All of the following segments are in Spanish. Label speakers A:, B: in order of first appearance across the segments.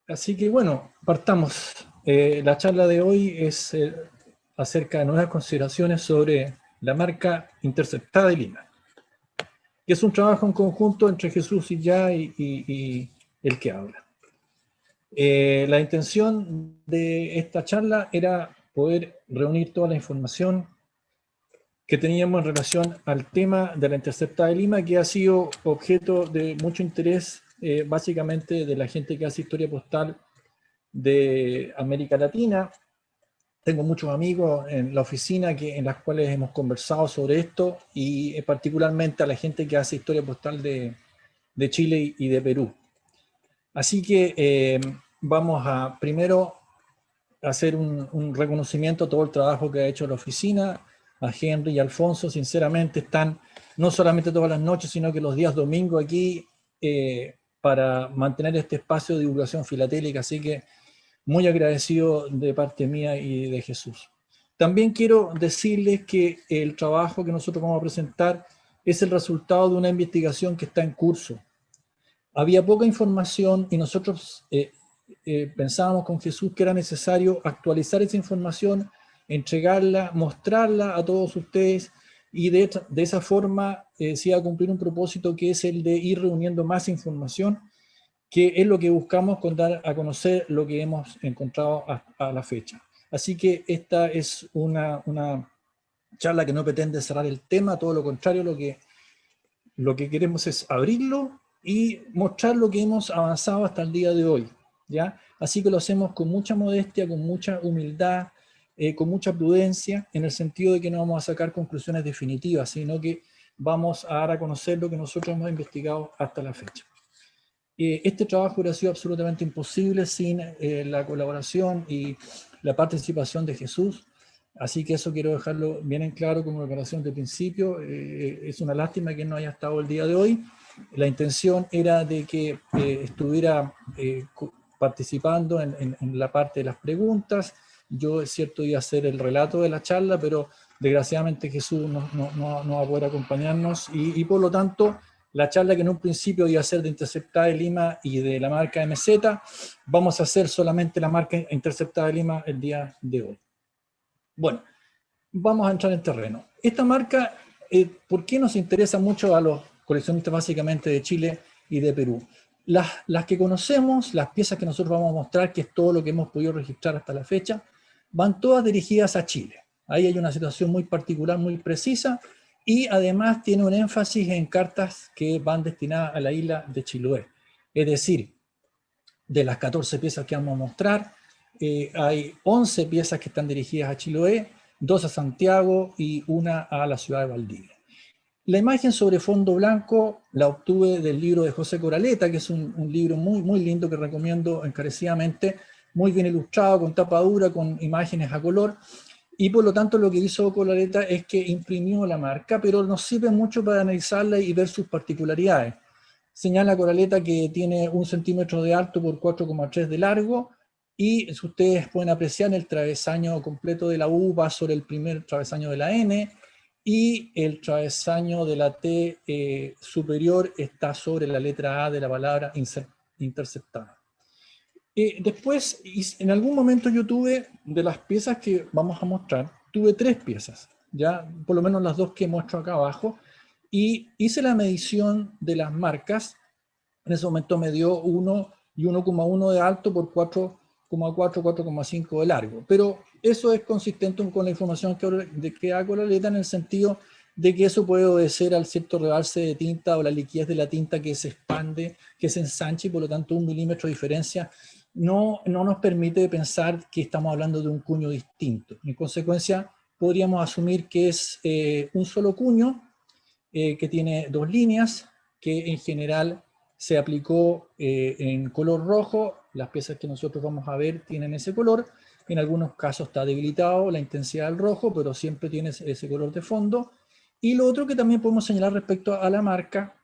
A: Así que bueno, partamos. La charla de hoy es acerca de nuevas consideraciones sobre la marca interceptada de Lima, que es un trabajo en conjunto entre Jesús y Ya y el que habla. La intención de esta charla era poder reunir toda la información que teníamos en relación al tema de la interceptada de Lima, que ha sido objeto de mucho interés básicamente de la gente que hace historia postal de América Latina. Tengo muchos amigos en la oficina en las cuales hemos conversado sobre esto y particularmente a la gente que hace historia postal de Chile y de Perú. Así que vamos a primero hacer un reconocimiento a todo el trabajo que ha hecho la oficina, a Henry y Alfonso. Sinceramente están no solamente todas las noches, sino que los días domingos aquí para mantener este espacio de divulgación filatélica. Así que muy agradecido de parte mía y de Jesús. También quiero decirles que el trabajo que nosotros vamos a presentar es el resultado de una investigación que está en curso. Había poca información y nosotros pensábamos con Jesús que era necesario actualizar esa información, entregarla, mostrarla a todos ustedes y de esa forma se iba a cumplir un propósito que es el de ir reuniendo más información, que es lo que buscamos con dar a conocer lo que hemos encontrado a la fecha. Así que esta es una charla que no pretende cerrar el tema, todo lo contrario, lo que queremos es abrirlo y mostrar lo que hemos avanzado hasta el día de hoy, ¿ya? Así que lo hacemos con mucha modestia, con mucha humildad, con mucha prudencia, en el sentido de que no vamos a sacar conclusiones definitivas, sino que vamos a dar a conocer lo que nosotros hemos investigado hasta la fecha. Este trabajo hubiera sido absolutamente imposible sin la colaboración y la participación de Jesús, así que eso quiero dejarlo bien en claro como declaración de principio. Es una lástima que no haya estado el día de hoy. La intención era de que estuviera participando en la parte de las preguntas. Yo, es cierto, iba a hacer el relato de la charla, pero desgraciadamente Jesús no va a poder acompañarnos y por lo tanto la charla que en un principio iba a ser de interceptada de Lima y de la marca MZ, vamos a hacer solamente la marca interceptada de Lima el día de hoy. Bueno, vamos a entrar en terreno. Esta marca, ¿por qué nos interesa mucho a los coleccionistas básicamente de Chile y de Perú? Las que conocemos, las piezas que nosotros vamos a mostrar, que es todo lo que hemos podido registrar hasta la fecha, van todas dirigidas a Chile. Ahí hay una situación muy particular, muy precisa, y además tiene un énfasis en cartas que van destinadas a la isla de Chiloé. Es decir, de las 14 piezas que vamos a mostrar, hay 11 piezas que están dirigidas a Chiloé, 2 a Santiago y una a la ciudad de Valdivia. La imagen sobre fondo blanco la obtuve del libro de José Coraleta, que es un libro muy lindo que recomiendo encarecidamente, muy bien ilustrado, con tapa dura, con imágenes a color, y por lo tanto lo que hizo Coraleta es que imprimió la marca, pero nos sirve mucho para analizarla y ver sus particularidades. Señala Coraleta que tiene 1 centímetro de alto por 4,3 de largo, y ustedes pueden apreciar el travesaño completo de la U va sobre el primer travesaño de la N, y el travesaño de la T superior está sobre la letra A de la palabra interceptada. Después, en algún momento yo tuve, de las piezas que vamos a mostrar, tuve 3 piezas, ya por lo menos las 2 que muestro acá abajo, y hice la medición de las marcas. En ese momento me dio 1 y 1,1 de alto por 4,4, 4,5 de largo. Pero eso es consistente con la información que da Coraleta, en el sentido de que eso puede obedecer al cierto rebalse de tinta o la liquidez de la tinta que se expande, que se ensancha, y por lo tanto 1 milímetro de diferencia no nos permite pensar que estamos hablando de un cuño distinto. En consecuencia, podríamos asumir que es un solo cuño que tiene 2 líneas, que en general se aplicó en color rojo. Las piezas que nosotros vamos a ver tienen ese color. En algunos casos está debilitado la intensidad del rojo, pero siempre tiene ese color de fondo. Y lo otro que también podemos señalar respecto a la marca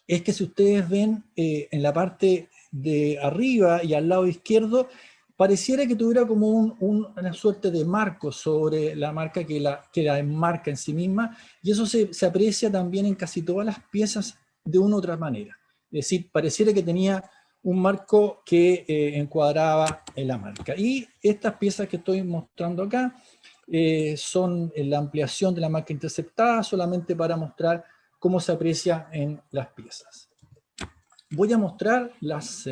A: es que si ustedes ven en la parte de arriba y al lado izquierdo, pareciera que tuviera como una suerte de marco sobre la marca que la enmarca en sí misma, y eso se aprecia también en casi todas las piezas de una u otra manera. Es decir, pareciera que tenía un marco que encuadraba en la marca. Y estas piezas que estoy mostrando acá son la ampliación de la marca interceptada, solamente para mostrar cómo se aprecia en las piezas. Voy a mostrar las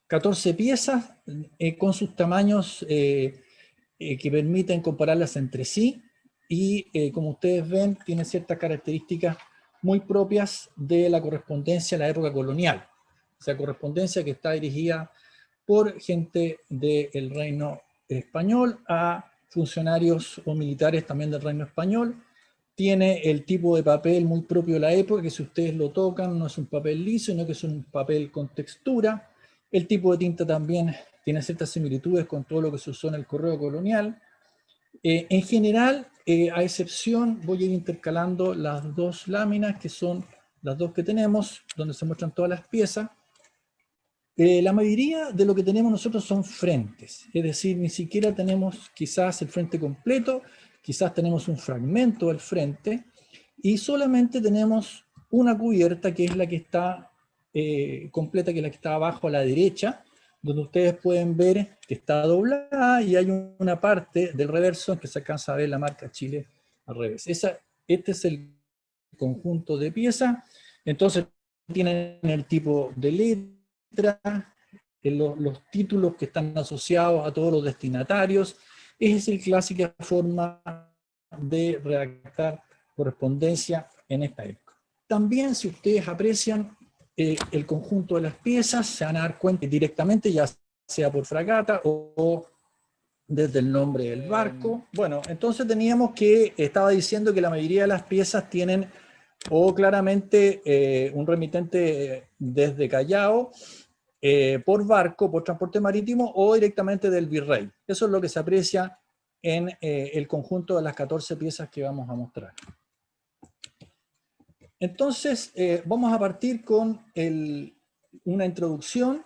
A: 14 piezas con sus tamaños que permiten compararlas entre sí, y como ustedes ven, tiene ciertas características muy propias de la correspondencia a la época colonial. O sea, correspondencia que está dirigida por gente del Reino Español a funcionarios o militares también del Reino Español. Tiene el tipo de papel muy propio de la época, que si ustedes lo tocan no es un papel liso, sino que es un papel con textura. El tipo de tinta también tiene ciertas similitudes con todo lo que se usó en el correo colonial. En general, a excepción, voy a ir intercalando las dos láminas, que son las dos que tenemos, donde se muestran todas las piezas. La mayoría de lo que tenemos nosotros son frentes, es decir, ni siquiera tenemos quizás el frente completo, quizás tenemos un fragmento del frente, y solamente tenemos una cubierta, que es la que está completa, que es la que está abajo a la derecha, donde ustedes pueden ver que está doblada y hay una parte del reverso en que se alcanza a ver la marca Chile al revés. Este es el conjunto de piezas. Entonces tienen el tipo de letra, los títulos que están asociados a todos los destinatarios. Esa es la clásica forma de redactar correspondencia en esta época. También, si ustedes aprecian el conjunto de las piezas, se van a dar cuenta directamente, ya sea por fragata o desde el nombre del barco. Bueno, entonces teníamos que, estaba diciendo que la mayoría de las piezas tienen o claramente un remitente desde Callao, por barco, por transporte marítimo, o directamente del virrey. Eso es lo que se aprecia en el conjunto de las 14 piezas que vamos a mostrar. Entonces, vamos a partir con una introducción,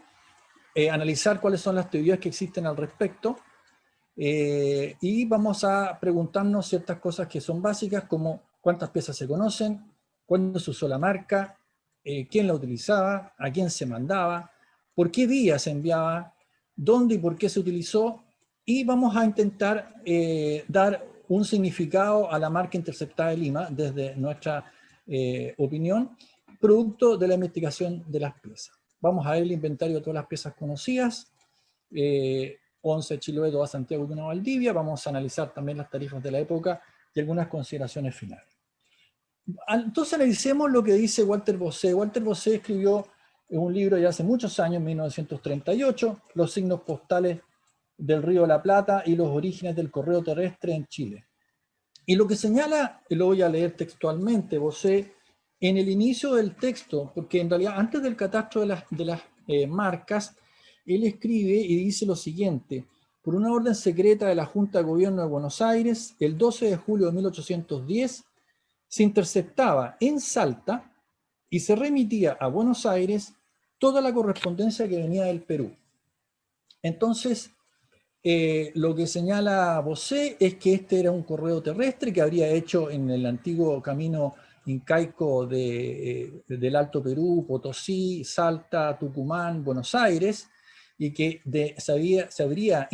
A: analizar cuáles son las teorías que existen al respecto, y vamos a preguntarnos ciertas cosas que son básicas, como cuántas piezas se conocen, cuándo se usó la marca, quién la utilizaba, a quién se mandaba, por qué vía se enviaba, dónde y por qué se utilizó, y vamos a intentar dar un significado a la marca interceptada de Lima desde nuestra opinión, producto de la investigación de las piezas. Vamos a ver el inventario de todas las piezas conocidas, 11 Chiloé, 2 Santiago y 1 Valdivia. Vamos a analizar también las tarifas de la época y algunas consideraciones finales. Entonces analicemos lo que dice Walter Bossé. Walter Bossé escribió un libro ya hace muchos años, en 1938, Los signos postales del Río de la Plata y los orígenes del correo terrestre en Chile. Y lo que señala, y lo voy a leer textualmente, Bossé, en el inicio del texto, porque en realidad antes del catastro de las marcas, él escribe y dice lo siguiente: por una orden secreta de la Junta de Gobierno de Buenos Aires, el 12 de julio de 1810, se interceptaba en Salta y se remitía a Buenos Aires toda la correspondencia que venía del Perú. Entonces, lo que señala Bossé es que este era un correo terrestre que habría hecho en el antiguo camino incaico del Alto Perú, Potosí, Salta, Tucumán, Buenos Aires, y que se habría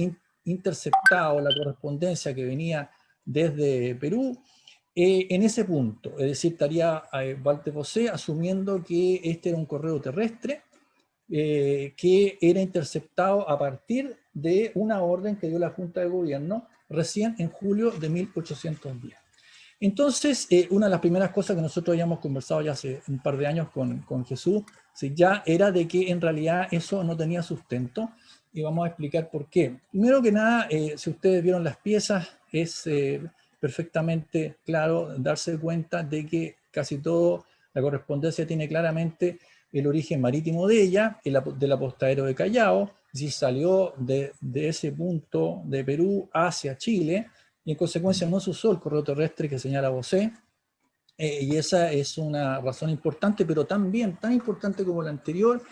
A: interceptado la correspondencia que venía desde Perú en ese punto. Es decir, estaría Walter Bossé asumiendo que este era un correo terrestre que era interceptado a partir de una orden que dio la Junta de Gobierno recién en julio de 1810. Entonces, una de las primeras cosas que nosotros habíamos conversado ya hace un par de años con Jesús, ¿sí?, ya era de que en realidad eso no tenía sustento, y vamos a explicar por qué. Primero que nada, si ustedes vieron las piezas, es perfectamente claro darse cuenta de que casi todo la correspondencia tiene claramente el origen marítimo de ella, del apostadero de Callao, si salió de ese punto de Perú hacia Chile, y en consecuencia no se usó el correo terrestre que señala Bossé, y esa es una razón importante, pero también tan importante como la anterior,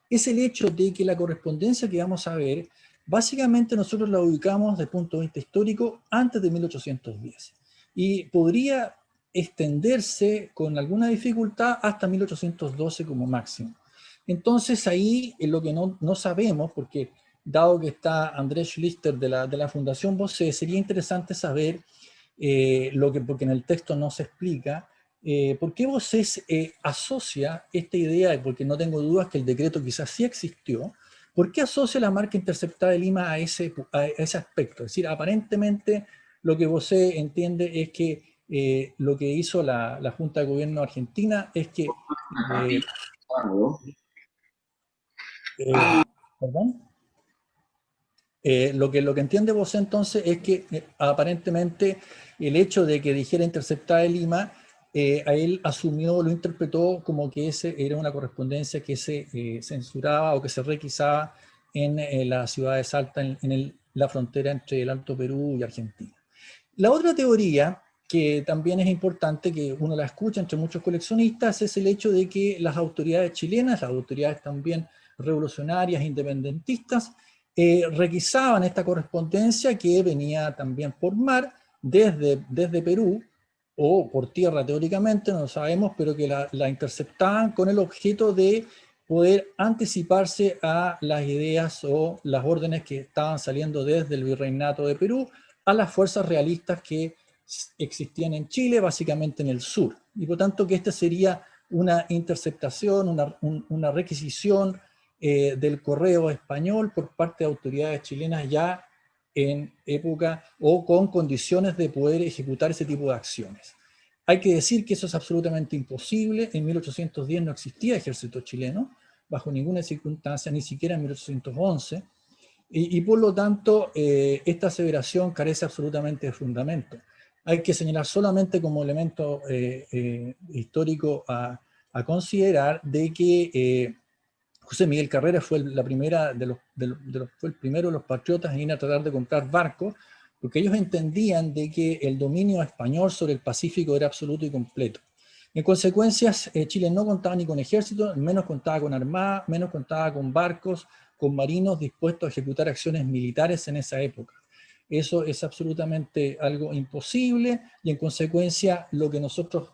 A: es el hecho de que la correspondencia que vamos a ver, básicamente nosotros la ubicamos desde el punto de vista histórico antes de 1810, y podría extenderse con alguna dificultad hasta 1812 como máximo. Entonces ahí lo que no sabemos, porque dado que está Andrés Schlichter de la Fundación Bosé, sería interesante saber, porque en el texto no se explica, por qué Bosé asocia esta idea, porque no tengo dudas que el decreto quizás sí existió, ¿por qué asocia la marca interceptada de Lima a ese aspecto? Es decir, aparentemente lo que Bosé entiende es que lo que hizo la Junta de Gobierno argentina es que ¿perdón? Lo que entiende vos entonces es que aparentemente el hecho de que dijera interceptada de Lima, a él asumió, lo interpretó como que ese era una correspondencia que se censuraba o que se requisaba en la ciudad de Salta, en la frontera entre el Alto Perú y Argentina. La otra teoría, que también es importante, que uno la escucha entre muchos coleccionistas, es el hecho de que las autoridades chilenas, las autoridades también revolucionarias, independentistas, requisaban esta correspondencia que venía también por mar desde Perú, o por tierra teóricamente, no lo sabemos, pero que la interceptaban con el objeto de poder anticiparse a las ideas o las órdenes que estaban saliendo desde el Virreinato de Perú a las fuerzas realistas que existían en Chile, básicamente en el sur. Y por tanto que esta sería una interceptación, una requisición del correo español por parte de autoridades chilenas ya en época o con condiciones de poder ejecutar ese tipo de acciones. Hay que decir que eso es absolutamente imposible. En 1810 no existía ejército chileno, bajo ninguna circunstancia, ni siquiera en 1811. Y por lo tanto, esta aseveración carece absolutamente de fundamento. Hay que señalar solamente como elemento histórico a considerar de que José Miguel Carrera fue el primero de los patriotas en ir a tratar de comprar barcos, porque ellos entendían de que el dominio español sobre el Pacífico era absoluto y completo. En consecuencia, Chile no contaba ni con ejército, menos contaba con armada, menos contaba con barcos, con marinos dispuestos a ejecutar acciones militares en esa época. Eso es absolutamente algo imposible y en consecuencia lo que nosotros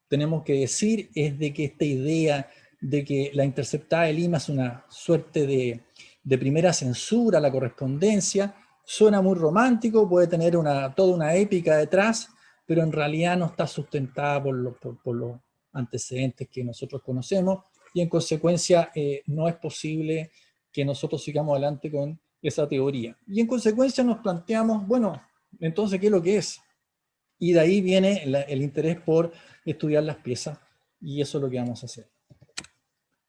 A: tenemos que decir es de que esta idea de que la interceptada de Lima es una suerte de primera censura a la correspondencia, suena muy romántico, puede tener toda una épica detrás, pero en realidad no está sustentada por los antecedentes que nosotros conocemos y en consecuencia no es posible que nosotros sigamos adelante con esa teoría. Y en consecuencia nos planteamos, bueno, entonces, ¿qué es lo que es? Y de ahí viene el interés por estudiar las piezas y eso es lo que vamos a hacer.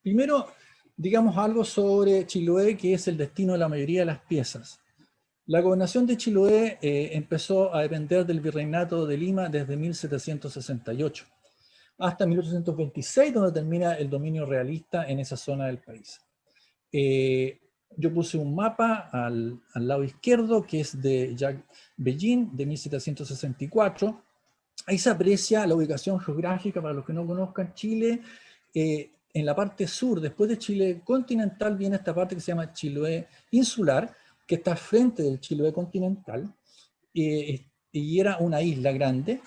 A: Primero, digamos algo sobre Chiloé, que es el destino de la mayoría de las piezas. La gobernación de Chiloé empezó a depender del Virreinato de Lima desde 1768 hasta 1826, donde termina el dominio realista en esa zona del país. Yo puse un mapa al lado izquierdo, que es de Jacques Bellin, de 1764. Ahí se aprecia la ubicación geográfica, para los que no conozcan Chile. En la parte sur, después de Chile continental, viene esta parte que se llama Chiloé insular, que está al frente del Chiloé continental, y era una isla grande,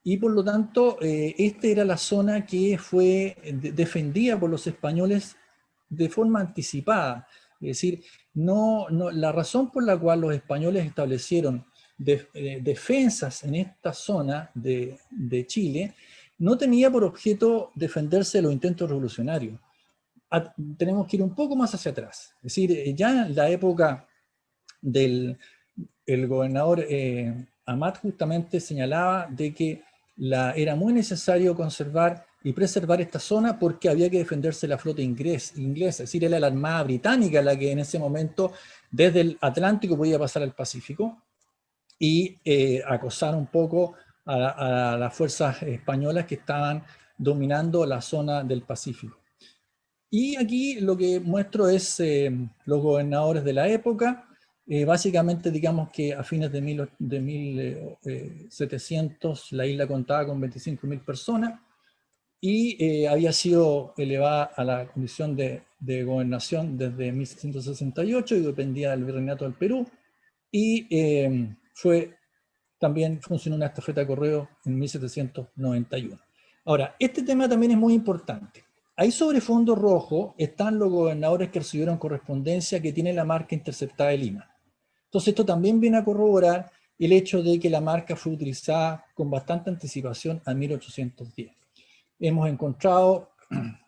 A: y por lo tanto, esta era la zona que fue defendida por los españoles de forma anticipada. Es decir, la razón por la cual los españoles establecieron defensas en esta zona de Chile no tenía por objeto defenderse de los intentos revolucionarios. Tenemos que ir un poco más hacia atrás. Es decir, ya en la época del el gobernador Amat justamente señalaba de que era muy necesario conservar y preservar esta zona porque había que defenderse de la flota inglesa, es decir, era la Armada Británica la que en ese momento desde el Atlántico podía pasar al Pacífico y acosar un poco a las fuerzas españolas que estaban dominando la zona del Pacífico. Y aquí lo que muestro es los gobernadores de la época. Básicamente, digamos que a fines de 1700 la isla contaba con 25.000 personas y había sido elevada a la condición de gobernación desde 1768 y dependía del Virreinato del Perú. Y también funcionó una estafeta de correo en 1791. Ahora, este tema también es muy importante. Ahí sobre fondo rojo están los gobernadores que recibieron correspondencia que tiene la marca interceptada de Lima. Entonces esto también viene a corroborar el hecho de que la marca fue utilizada con bastante anticipación a 1810. Hemos encontrado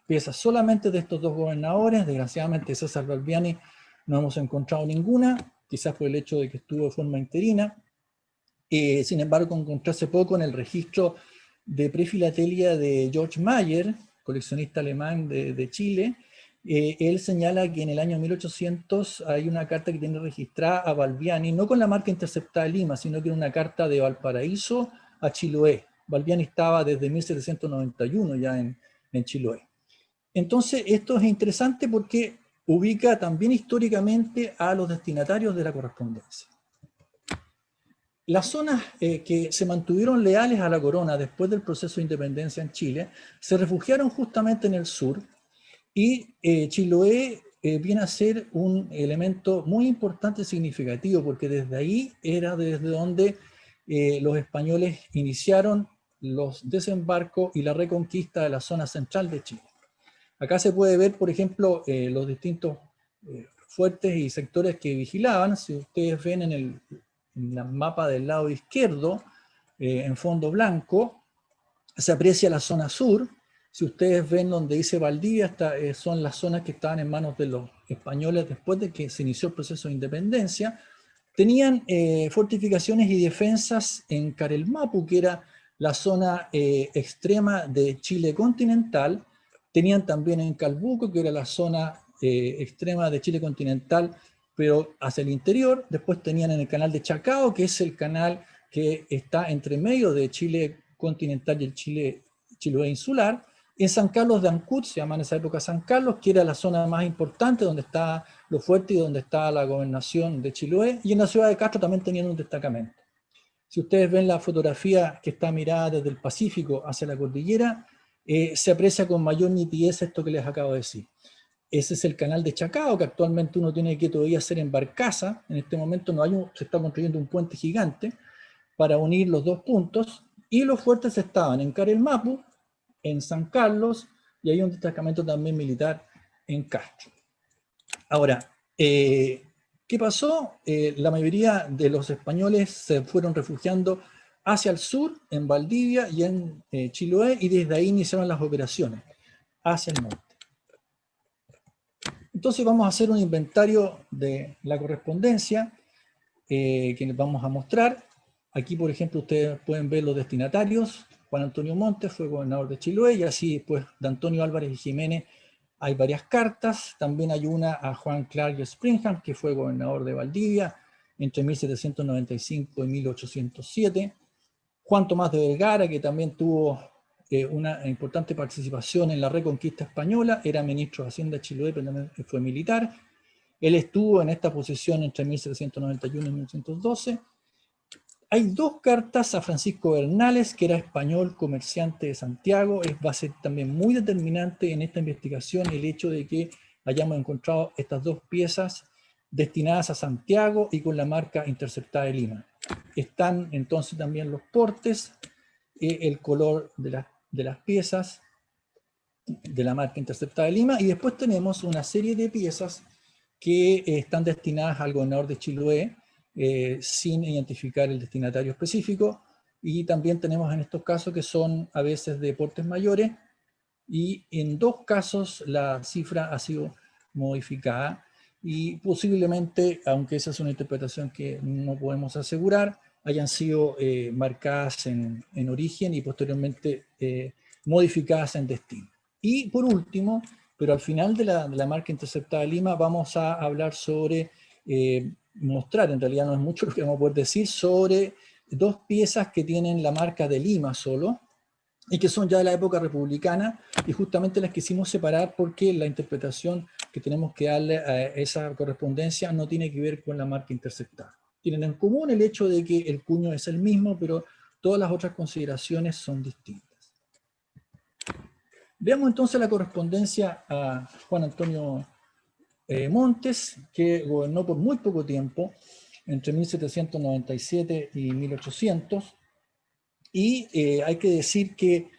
A: piezas solamente de estos dos gobernadores. Desgraciadamente César Balbiani no hemos encontrado ninguna, quizás por el hecho de que estuvo de forma interina. Sin embargo, encontré hace poco en el registro de prefilatelia de George Mayer, coleccionista alemán de Chile. Él señala que en el año 1800 hay una carta que tiene registrada a Balbiani, no con la marca interceptada de Lima, sino que era una carta de Valparaíso a Chiloé. Balbiani estaba desde 1791 ya en Chiloé. Entonces, esto es interesante porque ubica también históricamente a los destinatarios de la correspondencia. Las zonas que se mantuvieron leales a la corona después del proceso de independencia en Chile se refugiaron justamente en el sur, y Chiloé viene a ser un elemento muy importante y significativo, porque desde ahí era desde donde los españoles iniciaron los desembarcos y la reconquista de la zona central de Chile. Acá se puede ver, por ejemplo, los distintos fuertes y sectores que vigilaban. Si ustedes ven en el mapa del lado izquierdo, en fondo blanco, se aprecia la zona sur. Si ustedes ven donde dice Valdivia, son las zonas que estaban en manos de los españoles después de que se inició el proceso de independencia. Tenían fortificaciones y defensas en Carelmapu, que era la zona extrema de Chile continental. Tenían también en Calbuco, que era la zona extrema de Chile continental, pero hacia el interior. Después tenían en el canal de Chacao, que es el canal que está entre medio de Chile continental y el Chiloé insular. En San Carlos de Ancud, se llama en esa época San Carlos, que era la zona más importante donde está lo fuerte y donde está la gobernación de Chiloé. Y en la ciudad de Castro también tenían un destacamento. Si ustedes ven la fotografía que está mirada desde el Pacífico hacia la cordillera, se aprecia con mayor nitidez esto que les acabo de decir. Ese es el canal de Chacao, que actualmente uno tiene que todavía hacer en barcaza. En este momento se está construyendo un puente gigante para unir los dos puntos, y los fuertes estaban en Carelmapu, en San Carlos, y hay un destacamento también militar en Castro. Ahora, ¿qué pasó? La mayoría de los españoles se fueron refugiando hacia el sur, en Valdivia y en Chiloé, y desde ahí iniciaron las operaciones hacia el norte. Entonces vamos a hacer un inventario de la correspondencia que les vamos a mostrar. Aquí, por ejemplo, ustedes pueden ver los destinatarios. Juan Antonio Montes fue gobernador de Chiloé, y así después de Antonio Álvarez y Jiménez hay varias cartas. También hay una a Juan Clark Springham, que fue gobernador de Valdivia entre 1795 y 1807. Juan Tomás de Vergara, que también tuvo una importante participación en la reconquista española, era ministro de Hacienda de Chiloé, pero también fue militar. Él estuvo en esta posición entre 1791 y 1912. Hay dos cartas a Francisco Bernales, que era español, comerciante de Santiago. Va a ser también muy determinante en esta investigación el hecho de que hayamos encontrado estas dos piezas destinadas a Santiago y con la marca interceptada de Lima. Están entonces también los portes, el color de las piezas de la marca interceptada de Lima, y después tenemos una serie de piezas que están destinadas al gobernador de Chiloé, sin identificar el destinatario específico, y también tenemos en estos casos que son a veces de portes mayores, y en dos casos la cifra ha sido modificada, y posiblemente, aunque esa es una interpretación que no podemos asegurar, hayan sido marcadas en origen y posteriormente modificadas en destino. Y por último, pero al final de la marca interceptada de Lima, vamos a hablar sobre, mostrar, en realidad no es mucho lo que vamos a poder decir, sobre dos piezas que tienen la marca de Lima solo, y que son ya de la época republicana, y justamente las quisimos separar porque la interpretación que tenemos que darle a esa correspondencia no tiene que ver con la marca interceptada. Tienen en común el hecho de que el cuño es el mismo, pero todas las otras consideraciones son distintas. Veamos entonces la correspondencia a Juan Antonio Montes, que gobernó por muy poco tiempo, entre 1797 y 1800, y hay que decir que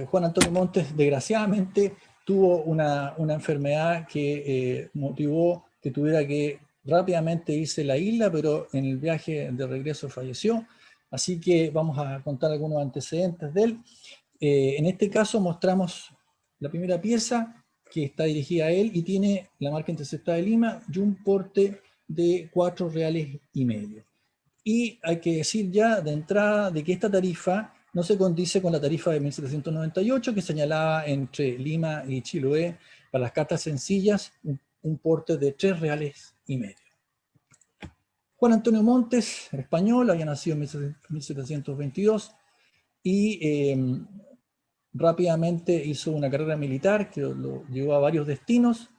A: Juan Antonio Montes, desgraciadamente, tuvo una enfermedad que motivó que tuviera que rápidamente irse a la isla, pero en el viaje de regreso falleció. Así que vamos a contar algunos antecedentes de él. En este caso mostramos la primera pieza que está dirigida a él y tiene la marca interceptada de Lima y un porte de 4,5 reales. Y hay que decir ya de entrada de que esta tarifa no se condice con la tarifa de 1798 que señalaba entre Lima y Chiloé para las cartas sencillas un porte de 3,5 reales. Juan Antonio Montes, español, había nacido en 1722 y rápidamente hizo una carrera militar que lo llevó a varios destinos.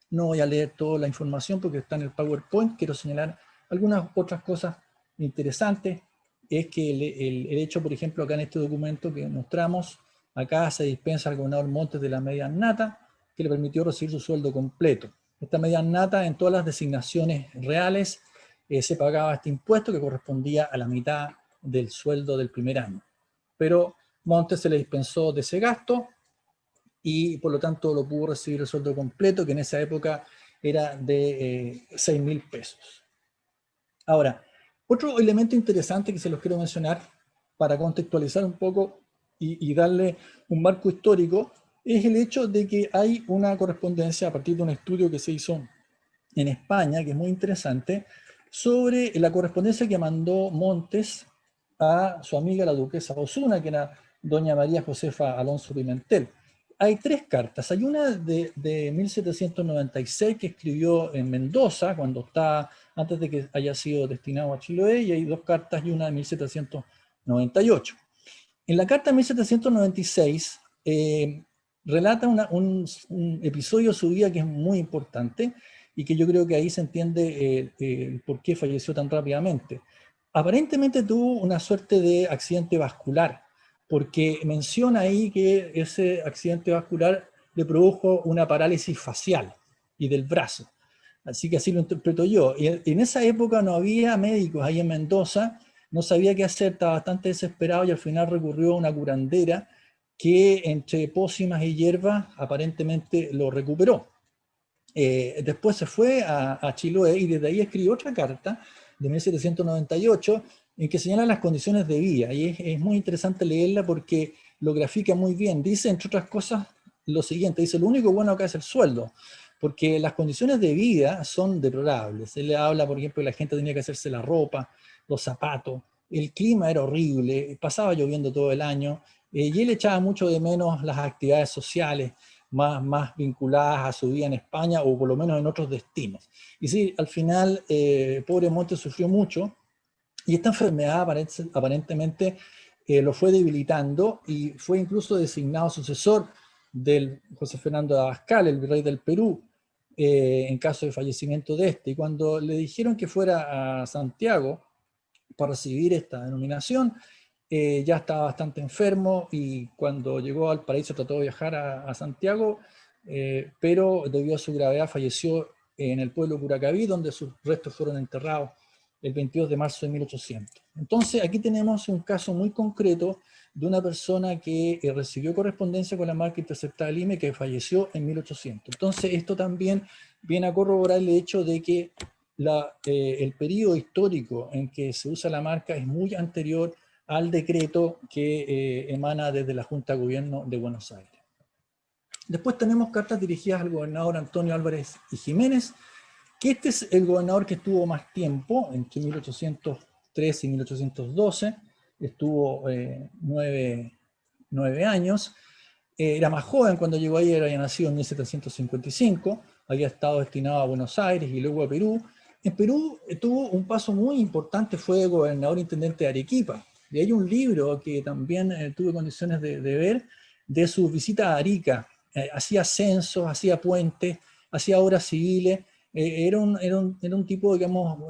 A: No voy a leer toda la información porque está en el PowerPoint. Quiero señalar algunas otras cosas interesantes. Es que el hecho, por ejemplo, acá en este documento que mostramos, acá se dispensa al gobernador Montes de la media annata, que le permitió recibir su sueldo completo. Esta media annata, en todas las designaciones reales, se pagaba este impuesto que correspondía a la mitad del sueldo del primer año. Pero Montes se le dispensó de ese gasto y por lo tanto lo pudo recibir el sueldo completo, que en esa época era de 6.000 pesos. Ahora, otro elemento interesante que se los quiero mencionar para contextualizar un poco y darle un marco histórico es el hecho de que hay una correspondencia a partir de un estudio que se hizo en España, que es muy interesante, sobre la correspondencia que mandó Montes a su amiga la duquesa Osuna, que era doña María Josefa Alonso Pimentel. Hay 3 cartas. Hay una de 1796 que escribió en Mendoza, cuando está, antes de que haya sido destinado a Chiloé, y hay 2 cartas y una de 1798. En la carta de 1796 relata un episodio de su vida que es muy importante y que yo creo que ahí se entiende por qué falleció tan rápidamente. Aparentemente tuvo una suerte de accidente vascular, porque menciona ahí que ese accidente vascular le produjo una parálisis facial y del brazo. Así que así lo interpreto yo. Y en esa época no había médicos ahí en Mendoza, no sabía qué hacer, estaba bastante desesperado y al final recurrió a una curandera que entre pócimas y hierbas aparentemente lo recuperó. Después se fue a Chiloé y desde ahí escribió otra carta de 1798 en que señala las condiciones de vida y es muy interesante leerla porque lo grafica muy bien. Dice, entre otras cosas, lo siguiente, dice, lo único bueno acá es el sueldo, porque las condiciones de vida son deplorables. Él le habla, por ejemplo, que la gente tenía que hacerse la ropa, los zapatos, el clima era horrible, pasaba lloviendo todo el año, y él echaba mucho de menos las actividades sociales, más vinculadas a su vida en España o por lo menos en otros destinos. Y sí, al final, pobre Montes sufrió mucho y esta enfermedad aparentemente lo fue debilitando y fue incluso designado sucesor del José Fernando de Abascal, el virrey del Perú, en caso de fallecimiento de este. Y cuando le dijeron que fuera a Santiago para recibir esta denominación, ya estaba bastante enfermo y cuando llegó al paraíso trató de viajar a Santiago, pero debido a su gravedad falleció en el pueblo de Curacaví, donde sus restos fueron enterrados el 22 de marzo de 1800. Entonces aquí tenemos un caso muy concreto de una persona que recibió correspondencia con la marca interceptada Lima y que falleció en 1800. Entonces esto también viene a corroborar el hecho de que el periodo histórico en que se usa la marca es muy anterior al decreto que emana desde la Junta de Gobierno de Buenos Aires. Después tenemos cartas dirigidas al gobernador Antonio Álvarez y Jiménez, que este es el gobernador que estuvo más tiempo, entre 1803 y 1812, estuvo 9 años, era más joven cuando llegó ahí, había nacido en 1755, había estado destinado a Buenos Aires y luego a Perú. En Perú tuvo un paso muy importante, fue gobernador intendente de Arequipa, y hay un libro que también tuve condiciones de ver, de su visita a Arica. Hacía censos, hacía puentes, hacía obras civiles, era un tipo, digamos,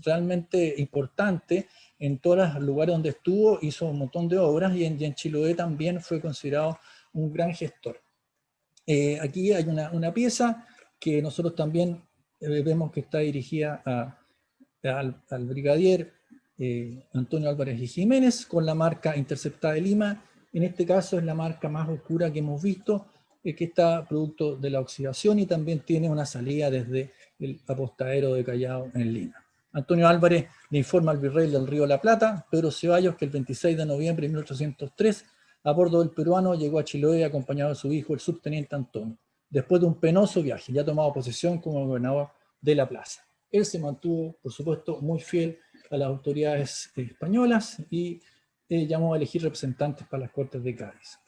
A: realmente importante en todos los lugares donde estuvo, hizo un montón de obras y en Chiloé también fue considerado un gran gestor. Aquí hay una pieza que nosotros también vemos que está dirigida al brigadier Antonio Álvarez y Jiménez con la marca interceptada de Lima En este caso es la marca más oscura que hemos visto, que está producto de la oxidación y también tiene una salida desde el apostadero de Callao en Lima. Antonio Álvarez le informa al virrey del Río de la Plata, Pedro Ceballos, que el 26 de noviembre de 1803, a bordo del peruano, llegó a Chiloé acompañado de su hijo, el subteniente Antonio, después de un penoso viaje, ya tomado posesión como gobernador de la plaza. Él se mantuvo, por supuesto, muy fiel a las autoridades españolas y llamó a elegir representantes para las Cortes de Cádiz.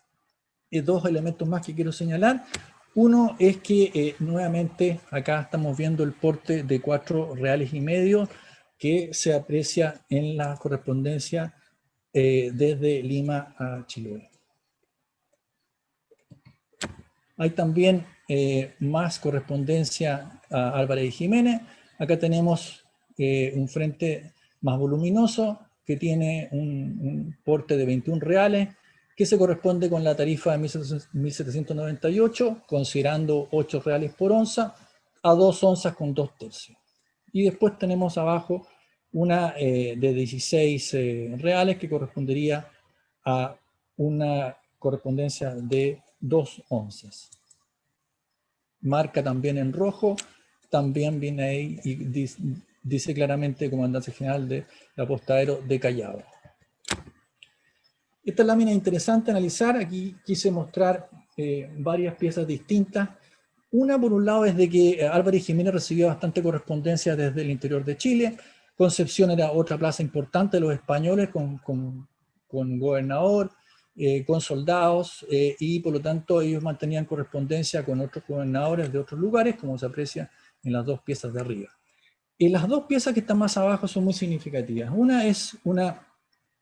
A: Dos elementos más que quiero señalar. Uno es que nuevamente acá estamos viendo el porte de 4,5 reales que se aprecia en la correspondencia desde Lima a Chiloé. Hay también más correspondencia a Álvarez y Jiménez. Acá tenemos un frente más voluminoso que tiene un porte de 21 reales, que se corresponde con la tarifa de 1798, considerando 8 reales por onza, a 2 onzas con 2 tercios. Y después tenemos abajo una de 16 reales que correspondería a una correspondencia de 2 onzas. Marca también en rojo, también viene ahí y dice claramente Comandante General del Apostadero de Callao. Esta lámina es interesante analizar. Aquí quise mostrar varias piezas distintas. Una, por un lado, es de que Álvarez y Jiménez recibió bastante correspondencia desde el interior de Chile. Concepción era otra plaza importante de los españoles con gobernador, con soldados, y por lo tanto ellos mantenían correspondencia con otros gobernadores de otros lugares, como se aprecia en las dos piezas de arriba. Y las dos piezas que están más abajo son muy significativas. Una es una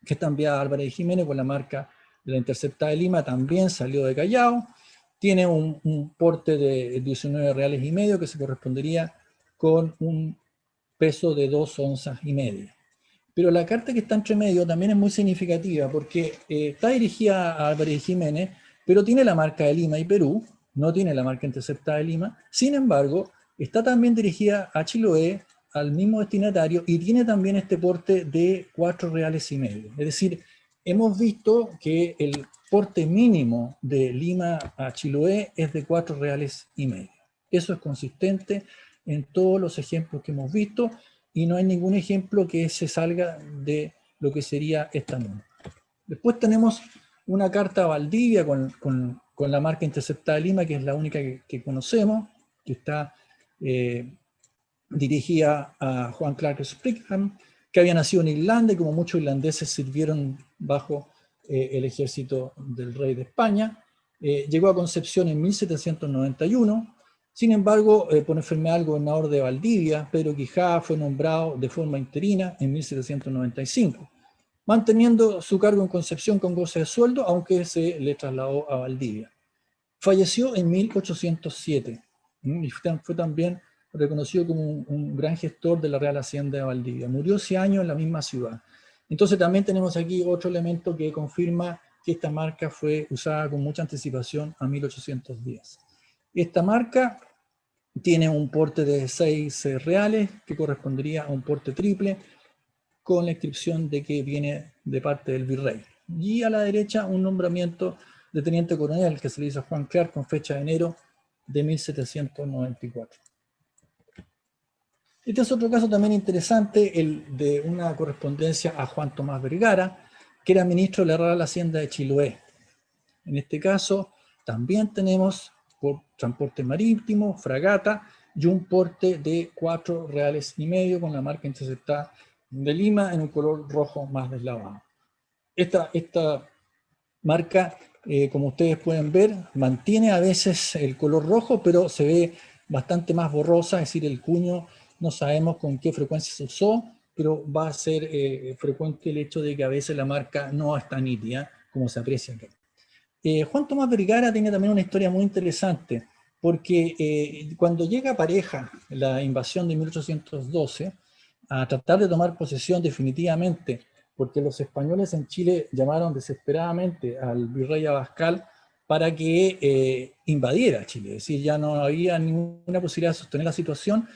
A: que está enviada a Álvarez y Jiménez con la marca de la Interceptada de Lima, también salió de Callao. Tiene un porte de 19 reales y medio que se correspondería con un peso de 2 onzas y media. Pero la carta que está entre medio también es muy significativa porque está dirigida a Álvarez y Jiménez, pero tiene la marca de Lima y Perú, no tiene la marca Interceptada de Lima. Sin embargo, está también dirigida a Chiloé, al mismo destinatario, y tiene también este porte de 4 reales y medio. Es decir, hemos visto que el porte mínimo de Lima a Chiloé es de 4 reales y medio. Eso es consistente en todos los ejemplos que hemos visto y no hay ningún ejemplo que se salga de lo que sería esta norma. Después tenemos una carta a Valdivia con la marca Interceptada de Lima, que es la única que conocemos, que está dirigida a Juan Clark Spriggan, que había nacido en Irlanda y como muchos irlandeses sirvieron bajo el ejército del rey de España. Llegó a Concepción en 1791. Sin embargo, por enfermedad del gobernador de Valdivia, Pedro Quijada, fue nombrado de forma interina en 1795, manteniendo su cargo en Concepción con goce de sueldo, aunque se le trasladó a Valdivia. Falleció en 1807 y fue también reconocido como un gran gestor de la Real Hacienda de Valdivia. Murió ese año en la misma ciudad. Entonces también tenemos aquí otro elemento que confirma que esta marca fue usada con mucha anticipación a 1810. Esta marca tiene un porte de 6 reales que correspondería a un porte triple con la inscripción de que viene de parte del virrey. Y a la derecha un nombramiento de teniente coronel que se le hizo a Juan Clark con fecha de enero de 1794. Este es otro caso también interesante, el de una correspondencia a Juan Tomás Vergara, que era ministro de la Real Hacienda de Chiloé. En este caso también tenemos por transporte marítimo, fragata, y un porte de 4 reales y medio con la marca Interceptada de Lima en un color rojo más deslavado. Esta marca, como ustedes pueden ver, mantiene a veces el color rojo, pero se ve bastante más borrosa, es decir, el cuño no sabemos con qué frecuencia se usó, pero va a ser frecuente el hecho de que a veces la marca no está nítida, como se aprecia acá. Juan Tomás Vergara tiene también una historia muy interesante, porque cuando llega Pareja, la invasión de 1812, a tratar de tomar posesión definitivamente, porque los españoles en Chile llamaron desesperadamente al virrey Abascal para que invadiera Chile, es decir, ya no había ninguna posibilidad de sostener la situación.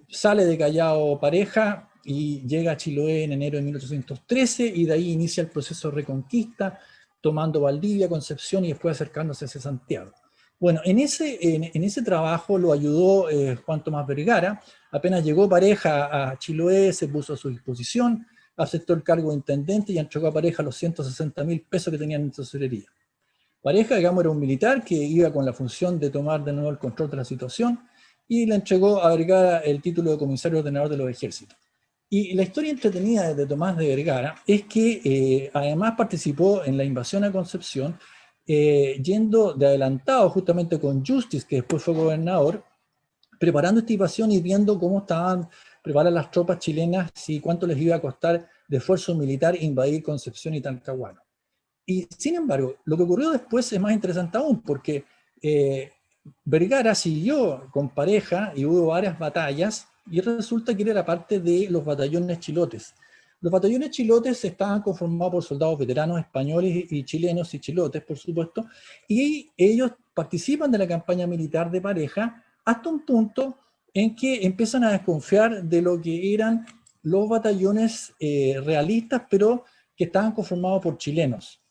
A: Sale de Callao Pareja y llega a Chiloé en enero de 1813 y de ahí inicia el proceso de reconquista tomando Valdivia, Concepción y después acercándose hacia Santiago. Bueno, en ese trabajo lo ayudó Juan Tomás Vergara. Apenas llegó Pareja a Chiloé, se puso a su disposición, aceptó el cargo de intendente y entregó a Pareja los 160.000 pesos que tenían en tesorería. Pareja, digamos, era un militar que iba con la función de tomar de nuevo el control de la situación y le entregó a Vergara el título de comisario ordenador de los ejércitos. Y la historia entretenida de Tomás de Vergara es que además participó en la invasión a Concepción, yendo de adelantado justamente con Justice, que después fue gobernador, preparando esta invasión y viendo cómo estaban preparadas las tropas chilenas y cuánto les iba a costar de esfuerzo militar invadir Concepción y Talcahuano. Y sin embargo, lo que ocurrió después es más interesante aún, porque Vergara siguió con Pareja y hubo varias batallas, y resulta que era parte de los batallones chilotes. Los batallones chilotes estaban conformados por soldados veteranos españoles y chilenos y chilotes, por supuesto, y ellos participan de la campaña militar de Pareja hasta un punto en que empiezan a desconfiar de lo que eran los batallones realistas, pero que estaban conformados por chilenos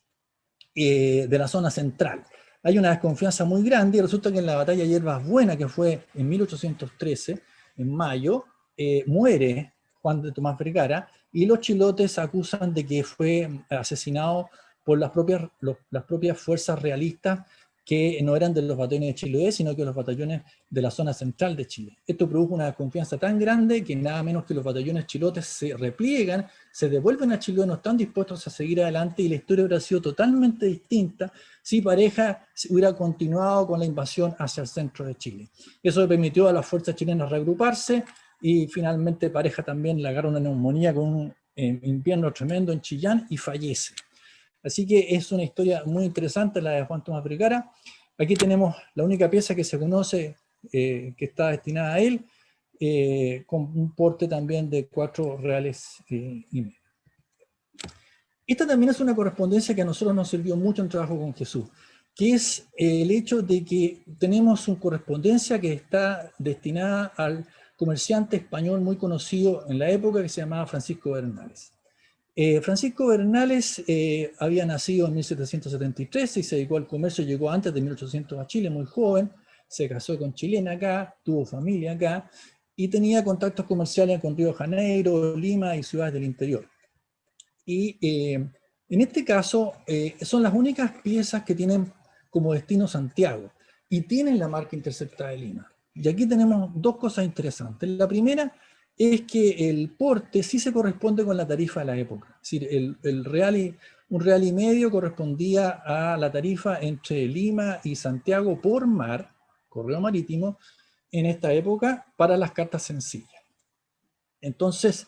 A: de la zona central. Hay una desconfianza muy grande y resulta que en la batalla de Hierbas Buenas, que fue en 1813, en mayo, muere Juan de Tomás Vergara y los chilotes acusan de que fue asesinado por las propias fuerzas realistas que no eran de los batallones de Chiloé, sino que los batallones de la zona central de Chile. Esto produjo una desconfianza tan grande que nada menos que los batallones chilotes se repliegan, se devuelven a Chiloé, no están dispuestos a seguir adelante y la historia hubiera sido totalmente distinta si Pareja hubiera continuado con la invasión hacia el centro de Chile. Eso le permitió a las fuerzas chilenas reagruparse y finalmente Pareja también le agarra una neumonía con un invierno tremendo en Chillán y fallece. Así que es una historia muy interesante la de Juan Tomás Vergara. Aquí tenemos la única pieza que se conoce que está destinada a él, con un porte también de 4 reales y medio. Esta también es una correspondencia que a nosotros nos sirvió mucho en trabajo con Jesús, que es el hecho de que tenemos una correspondencia que está destinada al comerciante español muy conocido en la época que se llamaba Francisco Bernales. Francisco Bernales había nacido en 1773 y se dedicó al comercio, llegó antes de 1800 a Chile, muy joven, se casó con chilena acá, tuvo familia acá y tenía contactos comerciales con Río de Janeiro, Lima y ciudades del interior. Y en este caso son las únicas piezas que tienen como destino Santiago y tienen la marca interceptada de Lima. Y aquí tenemos dos cosas interesantes. La primera es que el porte sí se corresponde con la tarifa de la época. Es decir, un real y medio correspondía a la tarifa entre Lima y Santiago por mar, correo marítimo, en esta época para las cartas sencillas. Entonces,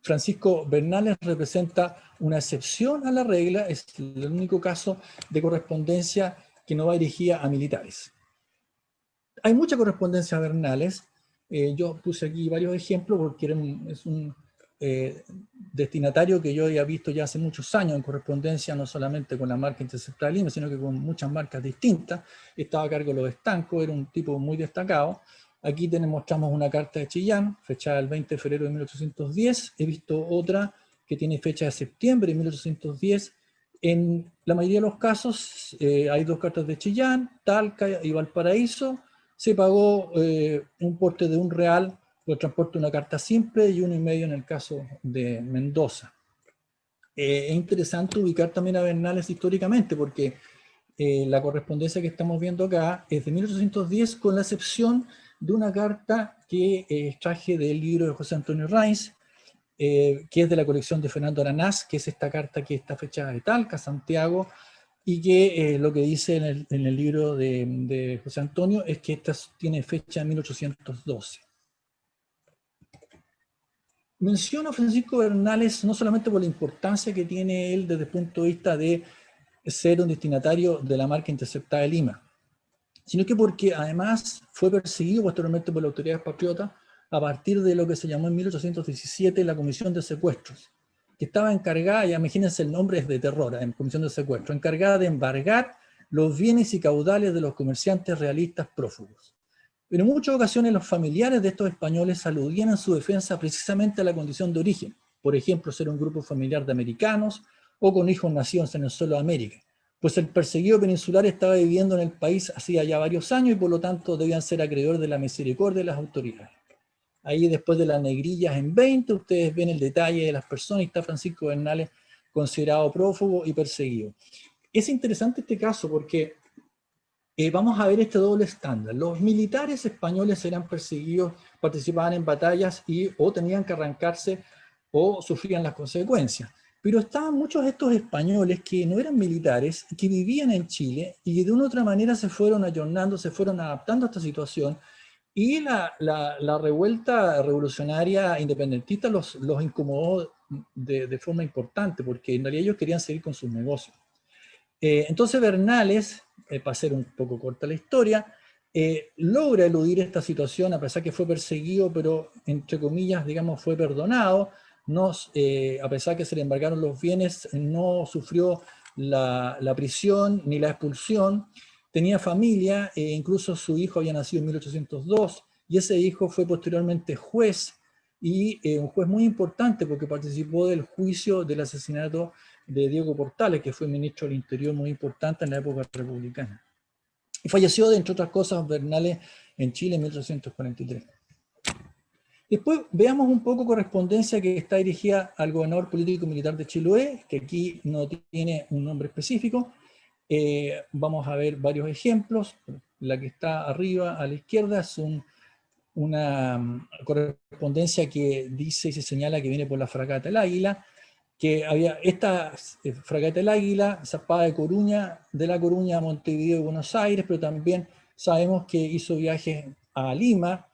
A: Francisco Bernales representa una excepción a la regla, es el único caso de correspondencia que no va dirigida a militares. Hay mucha correspondencia a Bernales. Yo puse aquí varios ejemplos porque es un destinatario que yo había visto ya hace muchos años en correspondencia, no solamente con la marca interceptada de Lima, sino que con muchas marcas distintas. Estaba a cargo de los estancos, era un tipo muy destacado. Aquí mostramos una carta de Chillán, fechada el 20 de febrero de 1810. He visto otra que tiene fecha de septiembre de 1810. En la mayoría de los casos hay dos cartas de Chillán, Talca y Valparaíso. Se pagó un porte de £1 por el transporte de una carta simple y £1,5 en el caso de Mendoza. Es interesante ubicar también a Bernales históricamente porque la correspondencia que estamos viendo acá es de 1810 con la excepción de una carta que extraje del libro de José Antonio Raiz, que es de la colección de Fernando Aranás, que es esta carta que está fechada de Talca, Santiago, y que lo que dice en el libro de José Antonio es que esta tiene fecha de 1812. Menciono a Francisco Bernales no solamente por la importancia que tiene él desde el punto de vista de ser un destinatario de la marca interceptada de Lima, sino que porque además fue perseguido posteriormente por las autoridades patriotas a partir de lo que se llamó en 1817 la Comisión de Secuestros, que estaba encargada, ya imagínense el nombre es de terror, en Comisión de Secuestro, encargada de embargar los bienes y caudales de los comerciantes realistas prófugos. Pero en muchas ocasiones los familiares de estos españoles aludían en su defensa precisamente a la condición de origen, por ejemplo, ser un grupo familiar de americanos o con hijos nacidos en el suelo de América, pues el perseguido peninsular estaba viviendo en el país hacía ya varios años y por lo tanto debían ser acreedores de la misericordia de las autoridades. Ahí después de las negrillas en 20, ustedes ven el detalle de las personas y está Francisco Bernales considerado prófugo y perseguido. Es interesante este caso porque vamos a ver este doble estándar. Los militares españoles eran perseguidos, participaban en batallas y o tenían que arrancarse o sufrían las consecuencias. Pero estaban muchos de estos españoles que no eran militares, que vivían en Chile y que de una u otra manera se fueron ayornando, se fueron adaptando a esta situación. Y la revuelta revolucionaria independentista los incomodó de forma importante, porque en realidad ellos querían seguir con sus negocios. Entonces Bernales, para hacer un poco corta la historia, logra eludir esta situación, a pesar que fue perseguido, pero entre comillas, digamos, fue perdonado. No, a pesar que se le embargaron los bienes, no sufrió la prisión ni la expulsión. Tenía familia, incluso su hijo había nacido en 1802, y ese hijo fue posteriormente juez, y un juez muy importante porque participó del juicio del asesinato de Diego Portales, que fue ministro del Interior muy importante en la época republicana. Y falleció, entre otras cosas, Bernales en Chile en 1843. Después veamos un poco correspondencia que está dirigida al gobernador político militar de Chiloé, que aquí no tiene un nombre específico. Vamos a ver varios ejemplos. La que está arriba a la izquierda es una correspondencia que dice y se señala que viene por la fragata El Águila, que había esta fragata El Águila zarpaba de La Coruña a Montevideo y Buenos Aires, pero también sabemos que hizo viajes a Lima